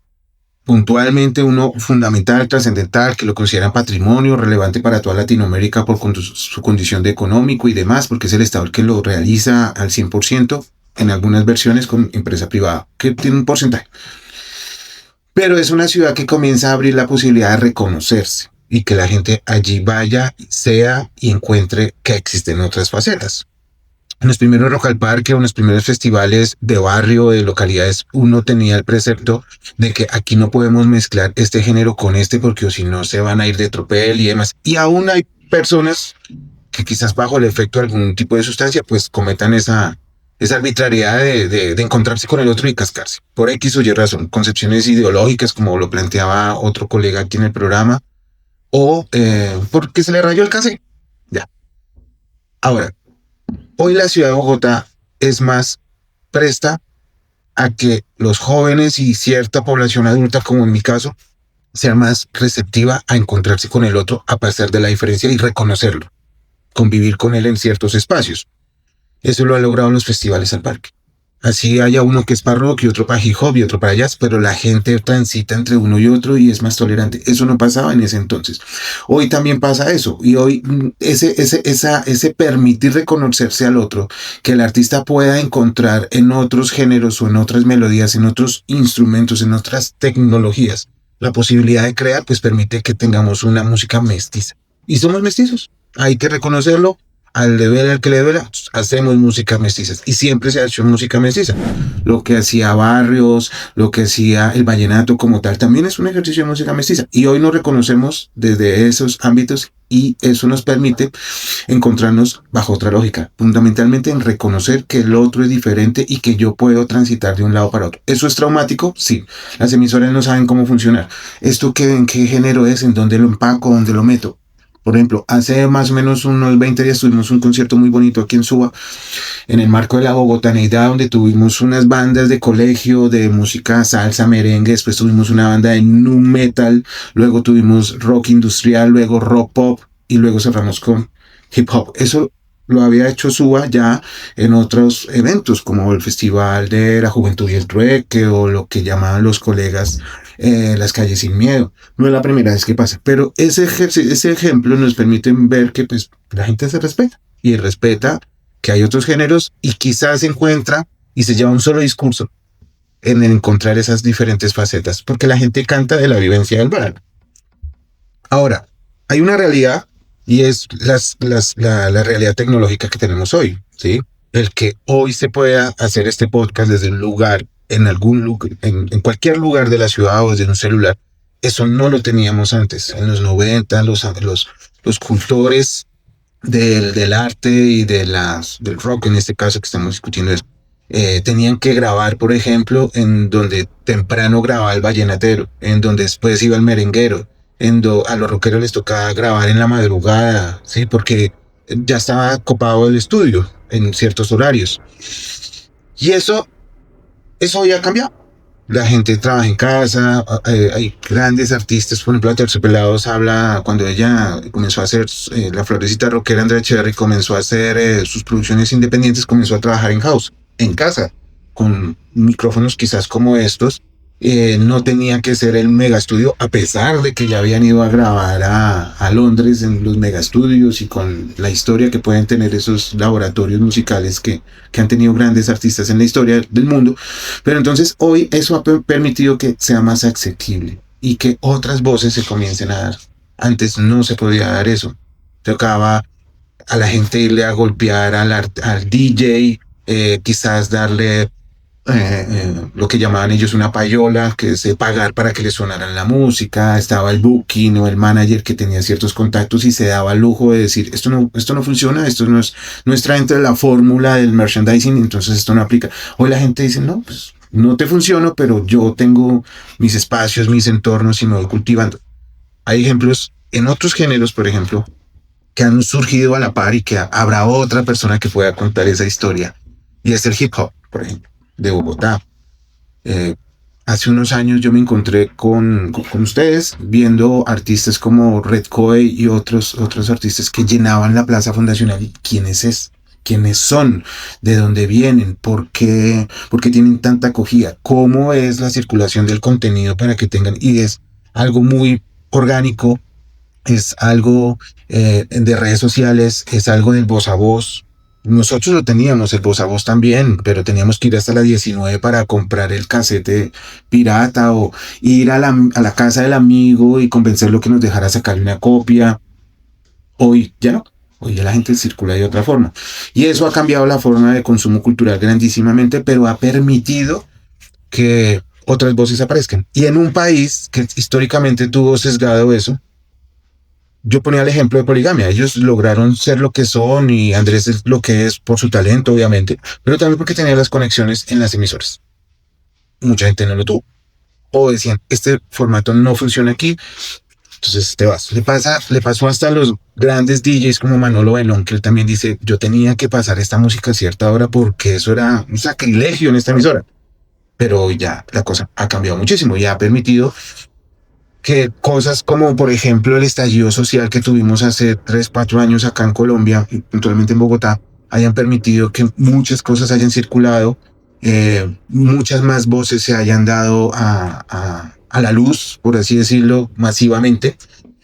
puntualmente uno fundamental, trascendental, que lo consideran patrimonio relevante para toda Latinoamérica por su condición de económico y demás, porque es el Estado el que lo realiza al 100%, en algunas versiones con empresa privada, que tiene un porcentaje. Pero es una ciudad que comienza a abrir la posibilidad de reconocerse y que la gente allí vaya, sea y encuentre que existen otras facetas. En los primeros Rock al Parque o en los primeros festivales de barrio, de localidades, uno tenía el precepto de que aquí no podemos mezclar este género con este porque o si no se van a ir de tropel y demás. Y aún hay personas que quizás bajo el efecto de algún tipo de sustancia pues cometan esa arbitrariedad de encontrarse con el otro y cascarse. Por X o Y razón, concepciones ideológicas como lo planteaba otro colega aquí en el programa, o porque se le rayó el cassette. Ya. Ahora, hoy la ciudad de Bogotá es más presta a que los jóvenes y cierta población adulta, como en mi caso, sea más receptiva a encontrarse con el otro a pesar de la diferencia y reconocerlo, convivir con él en ciertos espacios. Eso lo ha logrado en los festivales al parque. Así haya uno que es para rock y otro para hip hop y otro para jazz, pero la gente transita entre uno y otro y es más tolerante. Eso no pasaba en ese entonces. Hoy también pasa eso. Y hoy ese permitir reconocerse al otro, que el artista pueda encontrar en otros géneros o en otras melodías, en otros instrumentos, en otras tecnologías, la posibilidad de crear, pues permite que tengamos una música mestiza. Y somos mestizos. Hay que reconocerlo. al le duele al que le duela, hacemos música mestiza. Y siempre se ha hecho música mestiza. Lo que hacía Barrios, lo que hacía el vallenato como tal, también es un ejercicio de música mestiza. Y hoy nos reconocemos desde esos ámbitos y eso nos permite encontrarnos bajo otra lógica, fundamentalmente en reconocer que el otro es diferente y que yo puedo transitar de un lado para otro. ¿Eso es traumático? Sí. Las emisoras no saben cómo funcionar. ¿Esto en qué género es? ¿En dónde lo empaco? ¿Dónde lo meto? Por ejemplo, hace más o menos unos 20 días tuvimos un concierto muy bonito aquí en Suba, en el marco de la Bogotaneidad, donde tuvimos unas bandas de colegio de música salsa, merengue, después tuvimos una banda de nu metal, luego tuvimos rock industrial, luego rock pop y luego cerramos con hip hop. Eso lo había hecho Suba ya en otros eventos, como el Festival de la Juventud y el Trueque, o lo que llamaban los colegas Las Calles Sin Miedo. No es la primera vez que pasa, pero ese ejemplo nos permite ver que pues, la gente se respeta, y respeta que hay otros géneros, y quizás se encuentra y se lleva un solo discurso en encontrar esas diferentes facetas, porque la gente canta de la vivencia del bar. Ahora, hay una realidad, y es la realidad tecnológica que tenemos hoy, ¿sí? El que hoy se pueda hacer este podcast desde un lugar, en algún lugar, en cualquier lugar de la ciudad o desde un celular, eso no lo teníamos antes. En los 90, los cultores del arte y del rock, en este caso que estamos discutiendo, tenían que grabar, por ejemplo, en donde temprano grababa el vallenatero, en donde después iba el merenguero, a los rockeros les tocaba grabar en la madrugada, ¿sí? Porque ya estaba copado el estudio en ciertos horarios. Y eso ya ha cambiado. La gente trabaja en casa, hay grandes artistas, por ejemplo, Aterciopelados habla, cuando ella comenzó a hacer la florecita rockera, Andrea Cherry comenzó a hacer sus producciones independientes, comenzó a trabajar en house, en casa, con micrófonos quizás como estos. No tenía que ser el mega estudio, a pesar de que ya habían ido a grabar a Londres en los mega estudios, y con la historia que pueden tener esos laboratorios musicales que han tenido grandes artistas en la historia del mundo. Pero entonces hoy eso ha permitido que sea más accesible y que otras voces se comiencen a dar. Antes no se podía dar eso. Tocaba a la gente irle a golpear al DJ, quizás darle lo que llamaban ellos una payola, que es pagar para que le sonaran la música. Estaba el booking o el manager que tenía ciertos contactos y se daba el lujo de decir, esto no funciona, esto no está dentro de la fórmula del merchandising, entonces esto no aplica. Hoy la gente dice, no, pues no te funciono, pero yo tengo mis espacios, mis entornos y me voy cultivando. Hay ejemplos en otros géneros, por ejemplo, que han surgido a la par y que habrá otra persona que pueda contar esa historia, y es el hip hop, por ejemplo, de Bogotá. Hace unos años yo me encontré con ustedes viendo artistas como Red Coe y otros artistas que llenaban la Plaza Fundacional. ¿Quiénes son? ¿De dónde vienen? ¿Por qué tienen tanta acogida? ¿Cómo es la circulación del contenido para que tengan? Y es algo muy orgánico, es algo de redes sociales, es algo del voz a voz. Nosotros lo teníamos, el voz a voz también, pero teníamos que ir hasta la 19 para comprar el casete pirata, o ir a la casa del amigo y convencerlo que nos dejara sacarle una copia. Hoy ya no. Hoy ya la gente circula de otra forma. Y eso ha cambiado la forma de consumo cultural grandísimamente, pero ha permitido que otras voces aparezcan. Y en un país que históricamente tuvo sesgado eso, yo ponía el ejemplo de Poligamia. Ellos lograron ser lo que son, y Andrés es lo que es por su talento, obviamente, pero también porque tenía las conexiones en las emisoras. Mucha gente no lo tuvo. O decían, este formato no funciona aquí, entonces te vas. Le pasó hasta a los grandes DJs como Manolo Belón, que él también dice, yo tenía que pasar esta música a cierta hora porque eso era un sacrilegio en esta emisora. Pero ya la cosa ha cambiado muchísimo y ha permitido que cosas como, por ejemplo, el estallido social que tuvimos hace 3-4 años acá en Colombia, y puntualmente en Bogotá, hayan permitido que muchas cosas hayan circulado, muchas más voces se hayan dado a la luz, por así decirlo, masivamente,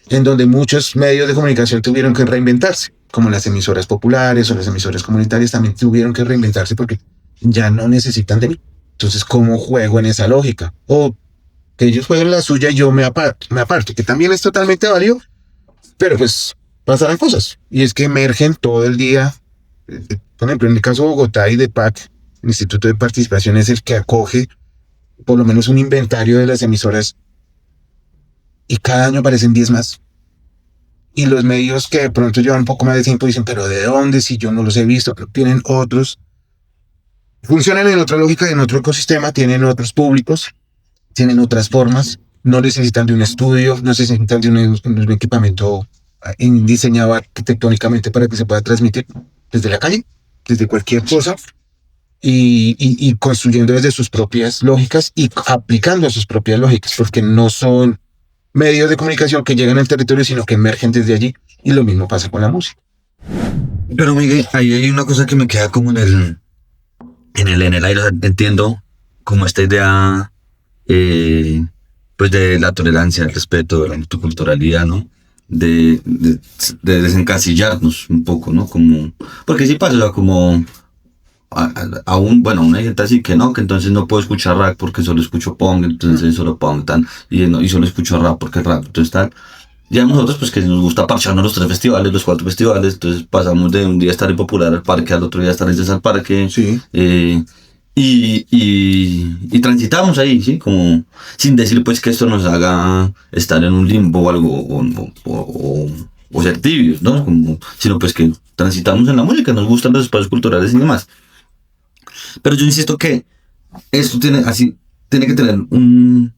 en donde muchos medios de comunicación tuvieron que reinventarse, como las emisoras populares o las emisoras comunitarias también tuvieron que reinventarse porque ya no necesitan de mí. Entonces, ¿cómo juego en esa lógica? O que ellos jueguen la suya y yo me aparto, que también es totalmente válido, pero pues pasarán cosas. Y es que emergen todo el día. Por ejemplo, en el caso de Bogotá y de PAC, el Instituto de Participación es el que acoge por lo menos un inventario de las emisoras y cada año aparecen 10 más. Y los medios que de pronto llevan un poco más de tiempo dicen, pero ¿de dónde? Si yo no los he visto, pero tienen otros. Funcionan en otra lógica, en otro ecosistema, tienen otros públicos, tienen otras formas, no necesitan de un estudio, no necesitan de un equipamiento diseñado arquitectónicamente para que se pueda transmitir desde la calle, desde cualquier cosa, y construyendo desde sus propias lógicas y aplicando a sus propias lógicas, porque no son medios de comunicación que llegan al territorio, sino que emergen desde allí, y lo mismo pasa con la música. Pero Miguel, ahí hay una cosa que me queda como en el aire. O sea, entiendo como esta idea, pues de la tolerancia, el respeto, de la multiculturalidad, ¿no? De desencasillarnos un poco, ¿no? Como, porque sí pasa, o sea, como aún, bueno, una gente así que no, que entonces no puedo escuchar rap porque solo escucho punk, entonces solo punk, tal, y solo escucho rap porque rap, entonces tal. Ya nosotros, pues que nos gusta parcharnos los 3 festivales, los 4 festivales, entonces pasamos de un día estar en Popular al parque, al otro día estar en César Parque, Sí. y transitamos ahí, ¿sí? Como sin decir pues que esto nos haga estar en un limbo o algo, o ser tibios, ¿no? Como, sino pues que transitamos en la música, nos gustan los espacios culturales y demás. Pero yo insisto que esto tiene que tener un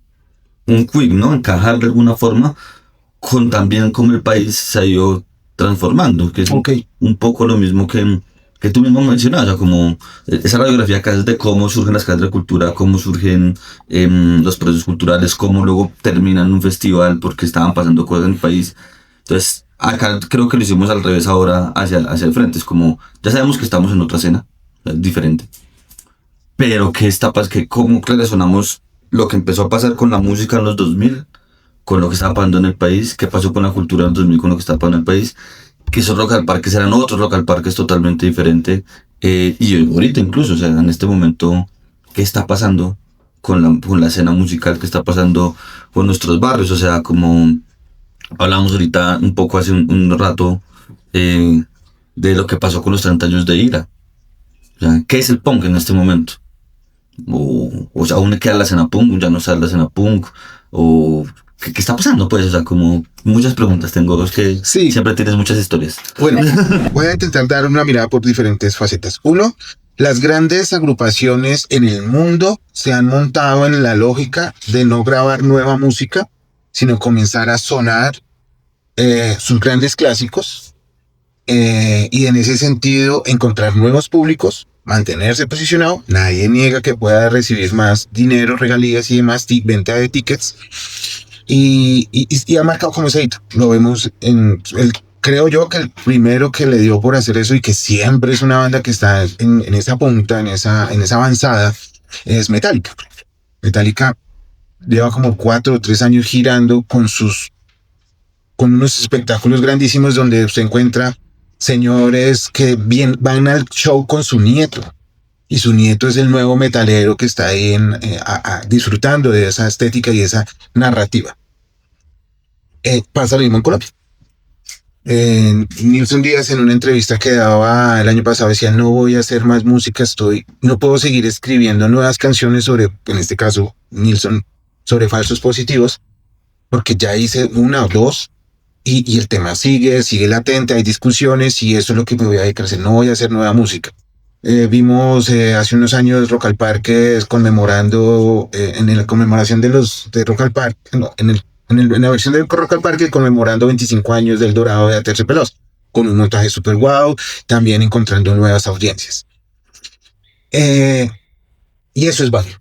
quick, ¿no? Encajar de alguna forma con también cómo el país se ha ido transformando, que es un poco lo mismo que tú mismo mencionabas, o sea, como esa radiografía que haces de cómo surgen las casas de cultura, cómo surgen los procesos culturales, cómo luego terminan un festival porque estaban pasando cosas en el país. Entonces, acá creo que lo hicimos al revés ahora hacia el frente. Es como, ya sabemos que estamos en otra escena, es diferente. Pero cómo relacionamos lo que empezó a pasar con la música en los 2000 con lo que estaba pasando en el país, qué pasó con la cultura en los 2000 con lo que estaba pasando en el país, que esos local parques eran otros local parques totalmente diferentes, y ahorita incluso, o sea, en este momento, qué está pasando con la escena musical, qué está pasando con nuestros barrios, o sea, como hablamos ahorita un poco hace un rato, de lo que pasó con los 30 años de IRA. O sea, ¿qué es el punk en este momento? O sea, aún queda la escena punk, ya no sale la escena punk, o ¿qué está pasando? Pues, o sea, como muchas preguntas tengo, es que sí, siempre tienes muchas historias. Bueno, voy a intentar dar una mirada por diferentes facetas. Uno, las grandes agrupaciones en el mundo se han montado en la lógica de no grabar nueva música, sino comenzar a sonar sus grandes clásicos, y en ese sentido encontrar nuevos públicos, mantenerse posicionado. Nadie niega que pueda recibir más dinero, regalías y demás, venta de tickets. Y ha marcado como ese hito. Lo vemos creo yo que el primero que le dio por hacer eso y que siempre es una banda que está en esa punta, en esa avanzada, es Metallica. Metallica lleva como 4 o 3 años girando con unos espectáculos grandísimos donde se encuentra señores que van al show con su nieto. Y su nieto es el nuevo metalero que está ahí disfrutando de esa estética y esa narrativa. Pasa lo mismo en Colombia. Nilson Díaz, en una entrevista que daba el año pasado, decía: no voy a hacer más música, no puedo seguir escribiendo nuevas canciones sobre, en este caso, Nilson, sobre falsos positivos, porque ya hice 1 o 2 y el tema sigue latente, hay discusiones y eso es lo que me voy a dedicar a hacer, no voy a hacer nueva música. Vimos hace unos años Rock al Parque conmemorando, en la conmemoración de Rock al Parque, no, en la versión de Rock al Parque, conmemorando 25 años del Dorado de Aterciopelados, con un montaje super guau, también encontrando nuevas audiencias. Y eso es válido.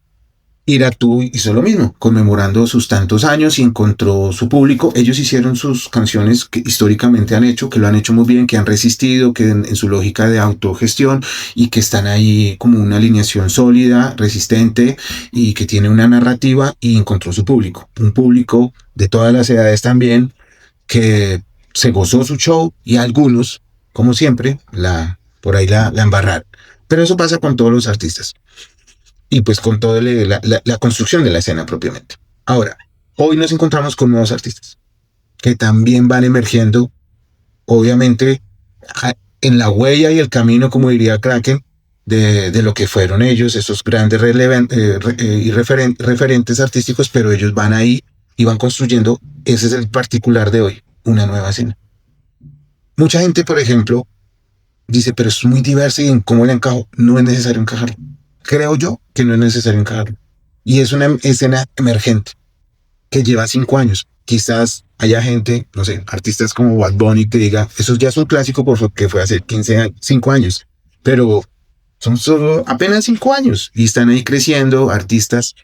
Iratú hizo lo mismo, conmemorando sus tantos años y encontró su público. Ellos hicieron sus canciones que históricamente han hecho, que lo han hecho muy bien, que han resistido, que en su lógica de autogestión y que están ahí como una alineación sólida, resistente y que tiene una narrativa, y encontró su público. Un público de todas las edades también, que se gozó su show, y algunos, como siempre, por ahí la embarraron. Pero eso pasa con todos los artistas. Y pues con toda la construcción de la escena propiamente. Ahora, hoy nos encontramos con nuevos artistas que también van emergiendo obviamente en la huella y el camino, como diría Kraken, de lo que fueron ellos, esos grandes referentes artísticos, pero ellos van ahí y van construyendo, ese es el particular de hoy, una nueva escena. Mucha gente, por ejemplo, dice, pero es muy diverso y en cómo le encajo. No es necesario encajarlo. Creo yo que no es necesario encajarlo. Y es una escena emergente que lleva 5 años. Quizás haya gente, no sé, artistas como Bad Bunny que diga, eso ya es un clásico porque fue hace 15 años, 5 años. Pero son solo apenas 5 años y están ahí creciendo artistas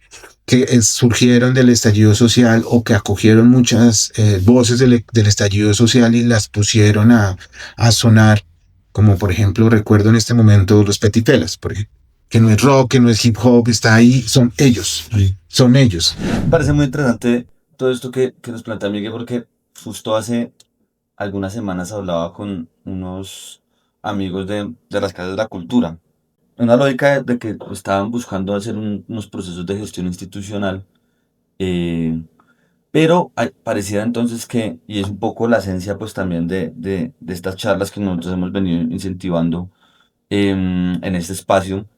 que surgieron del estallido social o que acogieron muchas voces del estallido social y las pusieron a sonar, como por ejemplo recuerdo en este momento los Petifelas, por ejemplo, que no es rock, que no es hip hop, está ahí, son ellos, Sí. son ellos. Me parece muy interesante todo esto que nos plantea Miguel, porque justo hace algunas semanas hablaba con unos amigos de las casas de la cultura. Una lógica de que estaban buscando hacer unos procesos de gestión institucional, eh, pero pareciera entonces que, y es un poco la esencia pues también de estas charlas que nosotros hemos venido incentivando en este espacio,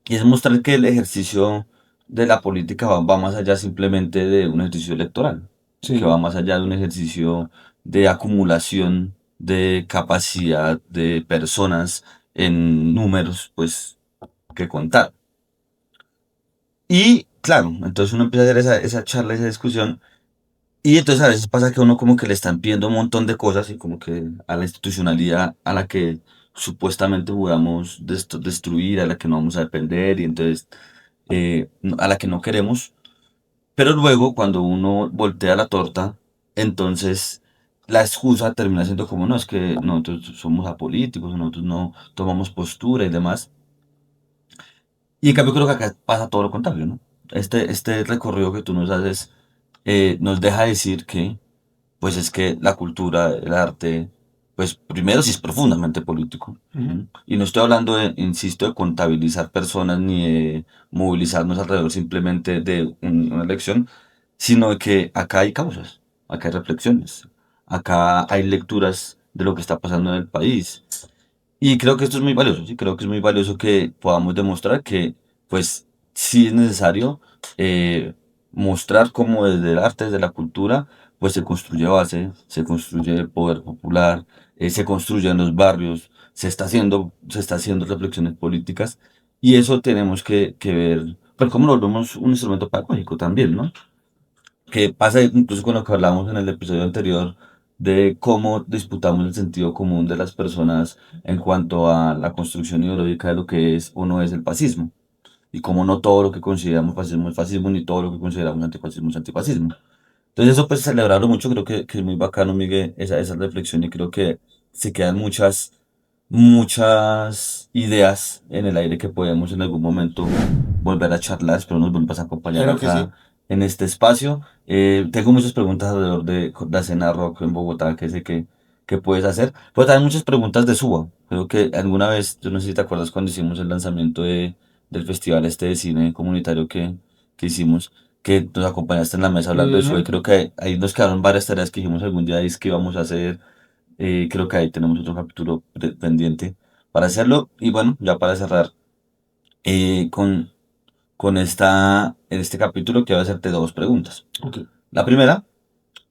y es mostrar que el ejercicio de la política va más allá simplemente de un ejercicio electoral, Sí. que va más allá de un ejercicio de acumulación de capacidad de personas en números, pues, que contar. Y claro, entonces uno empieza a hacer esa charla, esa discusión, y entonces a veces pasa que uno como que le están pidiendo un montón de cosas y como que a la institucionalidad a la que supuestamente jugamos destruir, a la que no vamos a depender y entonces a la que no queremos. Pero luego cuando uno voltea la torta, entonces la excusa termina siendo como, no, es que nosotros somos apolíticos, nosotros no tomamos postura y demás. Y en cambio creo que acá pasa todo lo contrario, ¿no? Este recorrido que tú nos haces nos deja decir que pues es que la cultura, el arte, pues primero sí es profundamente político. ¿Sí? Y no estoy hablando de, insisto, de contabilizar personas ni de movilizarnos alrededor simplemente de una elección, sino de que acá hay causas, acá hay reflexiones, acá hay lecturas de lo que está pasando en el país. Y creo que esto es muy valioso, sí, creo que es muy valioso que podamos demostrar que, pues, sí es necesario mostrar cómo desde el arte, desde la cultura, pues se construye base, se construye poder popular, se construye en los barrios, se está haciendo reflexiones políticas, y eso tenemos que ver, pues, cómo lo vemos un instrumento pedagógico también, ¿no? Que pasa incluso con lo que hablábamos en el episodio anterior de cómo disputamos el sentido común de las personas en cuanto a la construcción ideológica de lo que es o no es el fascismo. Y cómo no todo lo que consideramos fascismo es fascismo, ni todo lo que consideramos antifascismo es antifascismo. Entonces eso pues celebrarlo mucho, creo que es muy bacano, Miguel, esa reflexión y creo que se quedan muchas ideas en el aire que podemos en algún momento volver a charlar, espero nos vuelvas a acompañar Claro que sí. acá en este espacio. Tengo muchas preguntas alrededor de la escena rock en Bogotá que sé que puedes hacer, pero también muchas preguntas de Suba. Creo que alguna vez, yo no sé si te acuerdas cuando hicimos el lanzamiento del festival este de cine comunitario que hicimos, que nos acompañaste en la mesa hablando de eso, y creo que ahí nos quedaron varias tareas que dijimos algún día es que íbamos a hacer. Creo que ahí tenemos otro capítulo pendiente para hacerlo. Y bueno, ya para cerrar eh, con, en este capítulo quiero hacerte dos preguntas. Ok. La primera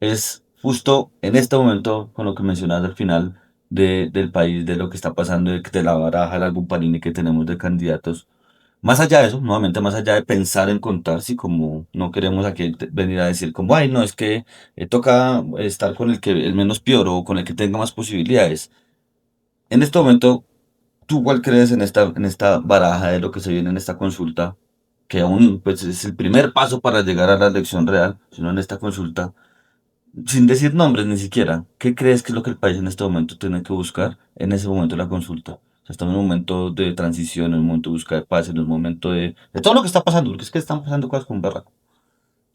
es justo en este momento con lo que mencionas al final del país, de lo que está pasando, de la baraja, el álbum Panini que tenemos de candidatos. Más allá de eso, nuevamente, más allá de pensar en contar, si como no queremos aquí venir a decir como, ay, no, es que toca estar con el menos peor o con el que tenga más posibilidades. En este momento, ¿tú cuál crees en esta baraja de lo que se viene en esta consulta? Que aún pues, es el primer paso para llegar a la elección real, sino en esta consulta, sin decir nombres ni siquiera. ¿Qué crees que es lo que el país en este momento tiene que buscar en ese momento de la consulta? O sea, estamos en un momento de transición, en un momento de búsqueda de paz, en un momento de todo lo que está pasando, porque es que están pasando cosas con berraco.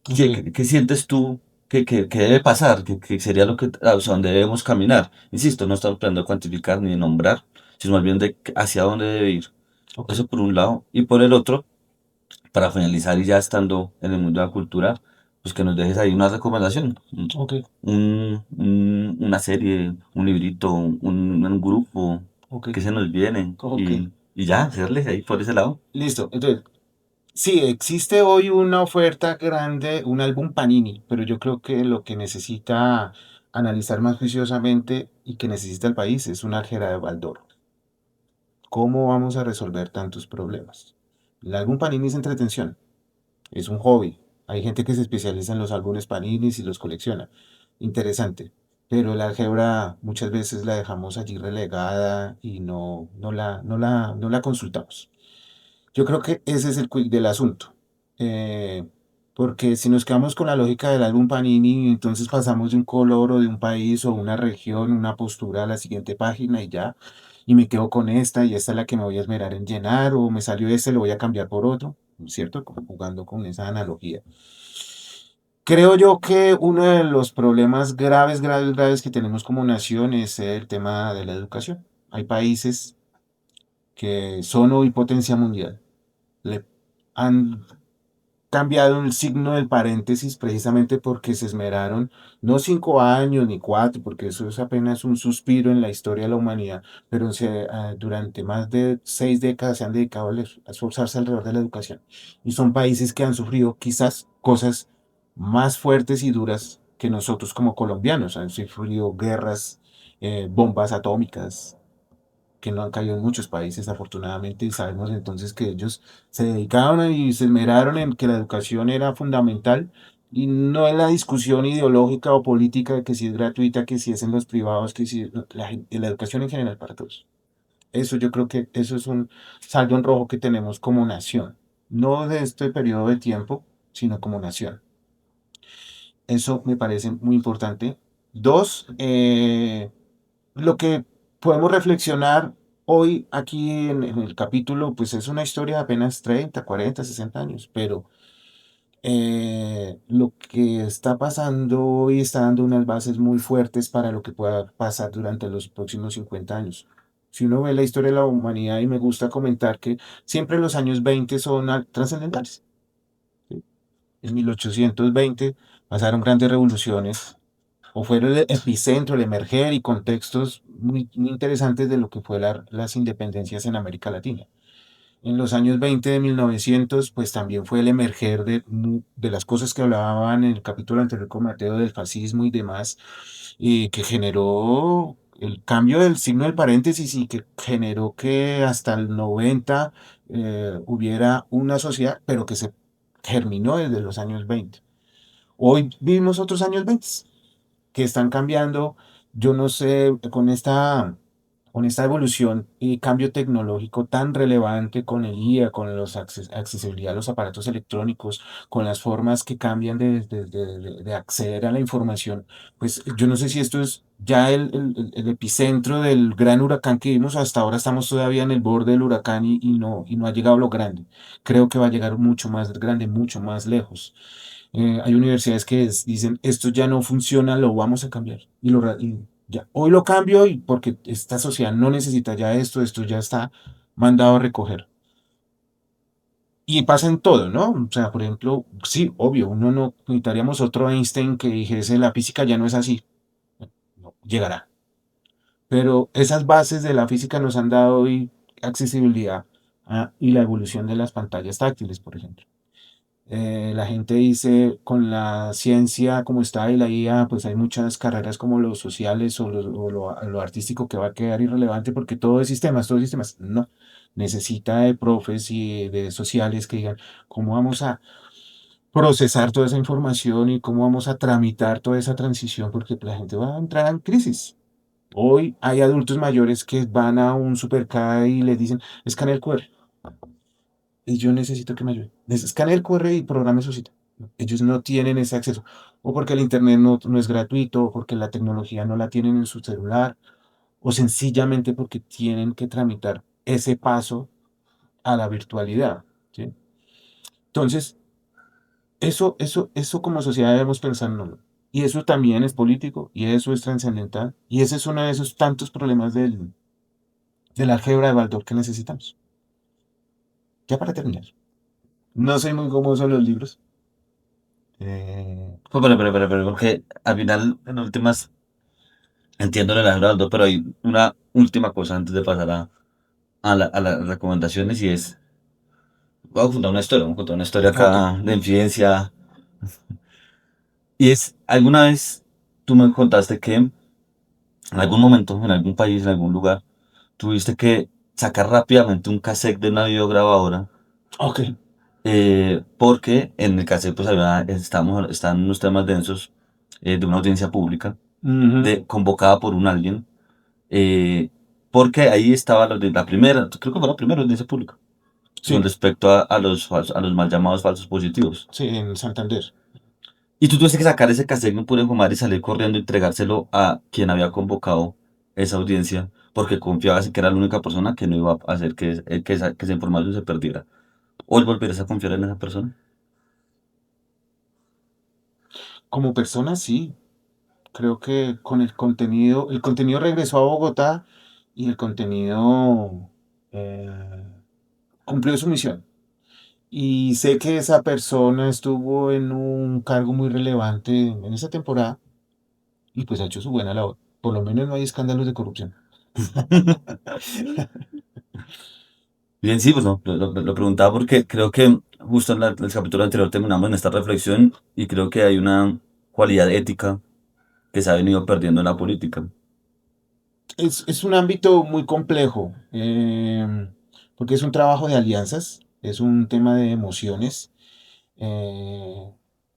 ¿Qué sientes tú que debe pasar? ¿Qué sería lo que, hacia donde debemos caminar? Insisto, no estamos tratando de cuantificar ni de nombrar, sino más bien de hacia dónde debe ir. Ok. Eso por un lado. Y por el otro, para finalizar y ya estando en el mundo de la cultura, pues que nos dejes ahí una recomendación, Ok, una serie, un librito, un grupo ok, que se nos viene ok. y ya, hacerle ahí por ese lado. Listo. Entonces, sí, existe hoy una oferta grande, un álbum Panini, pero yo creo que lo que necesita analizar más juiciosamente y que necesita el país es una álgebra de Baldor. ¿Cómo vamos a resolver tantos problemas? El álbum Panini es entretención, es un hobby. Hay gente que se especializa en los álbumes Panini y los colecciona. Interesante. Pero la álgebra muchas veces la dejamos allí relegada y no la consultamos. Yo creo que ese es el quick del asunto. Eh, Porque si nos quedamos con la lógica del álbum Panini, entonces pasamos de un color o de un país o una región, una postura a la siguiente página y ya, y me quedo con esta y esta es la que me voy a esmerar en llenar o me salió este, lo voy a cambiar por otro, ¿cierto? Como jugando con esa analogía. Creo yo que uno de los problemas graves, graves, graves que tenemos como nación es el tema de la educación. Hay países que son hoy potencia mundial, le han cambiado el signo del paréntesis precisamente porque se esmeraron, no 5 años ni cuatro, porque eso es apenas un suspiro en la historia de la humanidad, pero durante más de 6 décadas se han dedicado a esforzarse alrededor de la educación. Y son países que han sufrido quizás cosas más fuertes y duras que nosotros como colombianos. Han sufrido guerras, bombas atómicas, que no han caído en muchos países, afortunadamente, y sabemos entonces que ellos se dedicaron y se esmeraron en que la educación era fundamental y no en la discusión ideológica o política de que si es gratuita, que si es en los privados, que si no, la educación en general para todos. Eso yo creo que eso es un saldo en rojo que tenemos como nación, no de este periodo de tiempo, sino como nación. Eso me parece muy importante. Dos, lo que podemos reflexionar hoy aquí en el capítulo, pues es una historia de apenas 30, 40, 60 años, pero lo que está pasando hoy está dando unas bases muy fuertes para lo que pueda pasar durante los próximos 50 años. Si uno ve la historia de la humanidad y me gusta comentar que siempre los años 20 son trascendentales. ¿Sí? En 1820 pasaron grandes revoluciones o fueron el epicentro, el emerger y contextos muy, muy interesantes de lo que fue las independencias en América Latina. En los años 20 de 1900, pues también fue el emerger de las cosas que hablaban en el capítulo anterior con Mateo del fascismo y demás, y que generó el cambio del signo del paréntesis y que generó que hasta el 90 hubiera una sociedad, pero que se germinó desde los años 20. Hoy vivimos otros años 20 que están cambiando, yo no sé, con esta evolución y cambio tecnológico tan relevante con el IA, con los accesibilidad a los aparatos electrónicos, con las formas que cambian de acceder a la información, pues yo no sé si esto es ya el epicentro del gran huracán que vimos, hasta ahora estamos todavía en el borde del huracán y no ha llegado a lo grande. Creo que va a llegar mucho más grande, mucho más lejos. Hay universidades que dicen, esto ya no funciona, lo vamos a cambiar. Y ya, hoy lo cambio y porque esta sociedad no necesita ya esto ya está mandado a recoger. Y pasa en todo, ¿no? O sea, por ejemplo, sí, obvio, uno no necesitaríamos otro Einstein que dijese, la física ya no es así. No, llegará. Pero esas bases de la física nos han dado hoy accesibilidad y la evolución de las pantallas táctiles, por ejemplo. La gente dice, con la ciencia como está y la IA, pues hay muchas carreras como los sociales o lo artístico que va a quedar irrelevante porque todo es sistemas. No, necesita de profes y de sociales que digan cómo vamos a procesar toda esa información y cómo vamos a tramitar toda esa transición porque la gente va a entrar en crisis. Hoy hay adultos mayores que van a un supermercado y les dicen, escanea el QR y yo necesito que me ayuden. Escanee el QR y programe su cita. Ellos no tienen ese acceso. O porque el Internet no es gratuito, o porque la tecnología no la tienen en su celular, o sencillamente porque tienen que tramitar ese paso a la virtualidad. ¿Sí? Entonces, eso como sociedad debemos pensarlo. Y eso también es político, y eso es trascendental, y ese es uno de esos tantos problemas de la álgebra de Baldor que necesitamos. Ya para terminar. No soy muy cómodo con los libros. Pero, porque al final, en últimas, entiendo el Aldo, pero hay una última cosa antes de pasar a las recomendaciones y es, voy a contar una historia Ok. acá de infidencia. Y es, alguna vez tú me contaste que en algún momento, en algún país, en algún lugar, tuviste que sacar rápidamente un cassette de una videograbadora, Ok. porque en el cassette pues estaban unos temas densos, de una audiencia pública, Ujú. convocada por un alguien, eh, porque ahí estaba la primera, creo que fue la primera audiencia pública, con Sí, respecto a los mal llamados falsos positivos. sí, en Santander. Y tú tuviste que sacar ese cassette en pura fumar y salir corriendo y entregárselo a quien había convocado esa audiencia, porque confiabas en que era la única persona que no iba a hacer que esa información se perdiera. ¿O volverías a confiar en esa persona? Como persona, sí. Creo que con el contenido regresó a Bogotá y el contenido eh, cumplió su misión. Y sé que esa persona estuvo en un cargo muy relevante en esa temporada y pues ha hecho su buena labor. Por lo menos no hay escándalos de corrupción. Bien, sí, pues no, lo preguntaba porque creo que justo en el capítulo anterior terminamos en esta reflexión y creo que hay una cualidad ética que se ha venido perdiendo en la política. Es un ámbito muy complejo, porque es un trabajo de alianzas, es un tema de emociones, eh,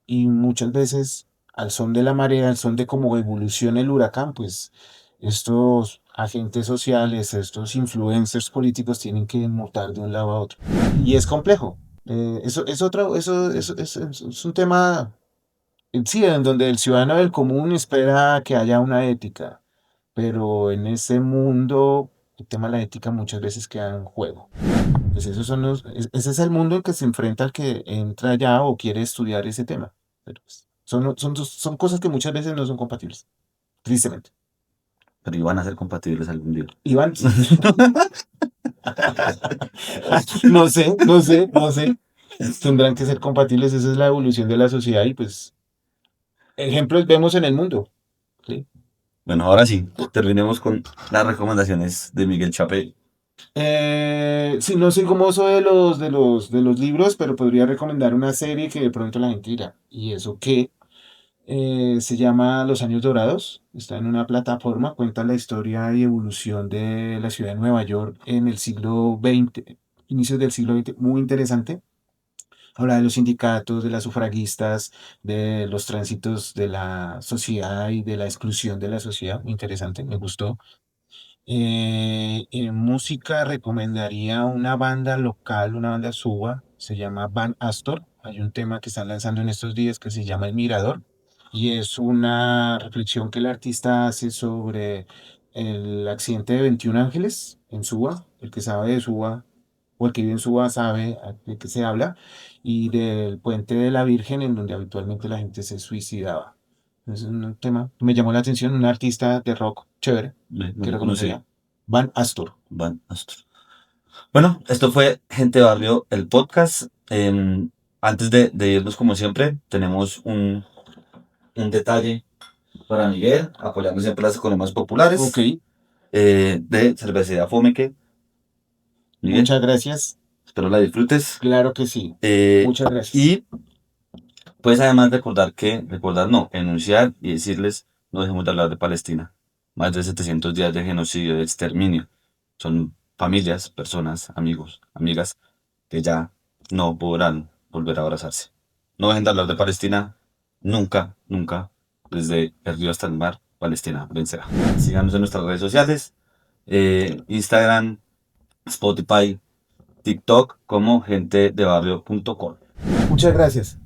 y muchas veces al son de la marea, al son de cómo evoluciona el huracán, pues estos agentes sociales, estos influencers políticos tienen que mutar de un lado a otro. Y es complejo. Eso es otro, es un tema, sí, en donde el ciudadano del común espera que haya una ética, pero en ese mundo el tema de la ética muchas veces queda en juego. Pues ese es el mundo en que se enfrenta el que entra allá o quiere estudiar ese tema. Pero pues, son cosas que muchas veces no son compatibles, tristemente. Pero iban a ser compatibles algún día. Iván, no sé. Tendrán que ser compatibles, esa es la evolución de la sociedad y pues ejemplos vemos en el mundo. ¿Sí? Bueno, ahora sí, terminemos con las recomendaciones de Miguel Chapé. Sí, no soy como eso de los libros, pero podría recomendar una serie que de pronto la gente dirá. ¿Y eso qué? Se llama Los Años Dorados. Está en una plataforma, cuenta la historia y evolución de la ciudad de Nueva York en el siglo XX, inicios del siglo XX. Muy interesante. Habla de los sindicatos, de las sufragistas, de los tránsitos de la sociedad y de la exclusión de la sociedad. Muy interesante, me gustó. En música recomendaría una banda local, una banda suba, se llama Van Astor. Hay un tema que están lanzando en estos días que se llama El Mirador y es una reflexión que el artista hace sobre el accidente de 21 Ángeles en Suba. El que sabe de Suba o el que vive en Suba sabe de qué se habla y del puente de la Virgen en donde habitualmente la gente se suicidaba. Es un tema que me llamó la atención, un artista de rock chévere No que lo conocí. recomendaría. Van Astor. Van Astor. Bueno, esto fue Gente de Barrio, el podcast. Antes de irnos, como siempre, tenemos un detalle para Miguel, apoyando siempre las economías Ok, populares, de Cervecería Fomeque. Miguel, muchas gracias. espero la disfrutes. Claro que sí. Eh, Muchas gracias. y pues además recordar no, enunciar y decirles, no dejemos de hablar de Palestina. Más de 700 días de genocidio, de exterminio. Son familias, personas, amigos, amigas que ya no podrán volver a abrazarse. No dejen de hablar de Palestina. Nunca, nunca, desde el río hasta el mar, Palestina vencerá. Síganos en nuestras redes sociales, Instagram, Spotify, TikTok como gentedebarrio.com. Muchas gracias.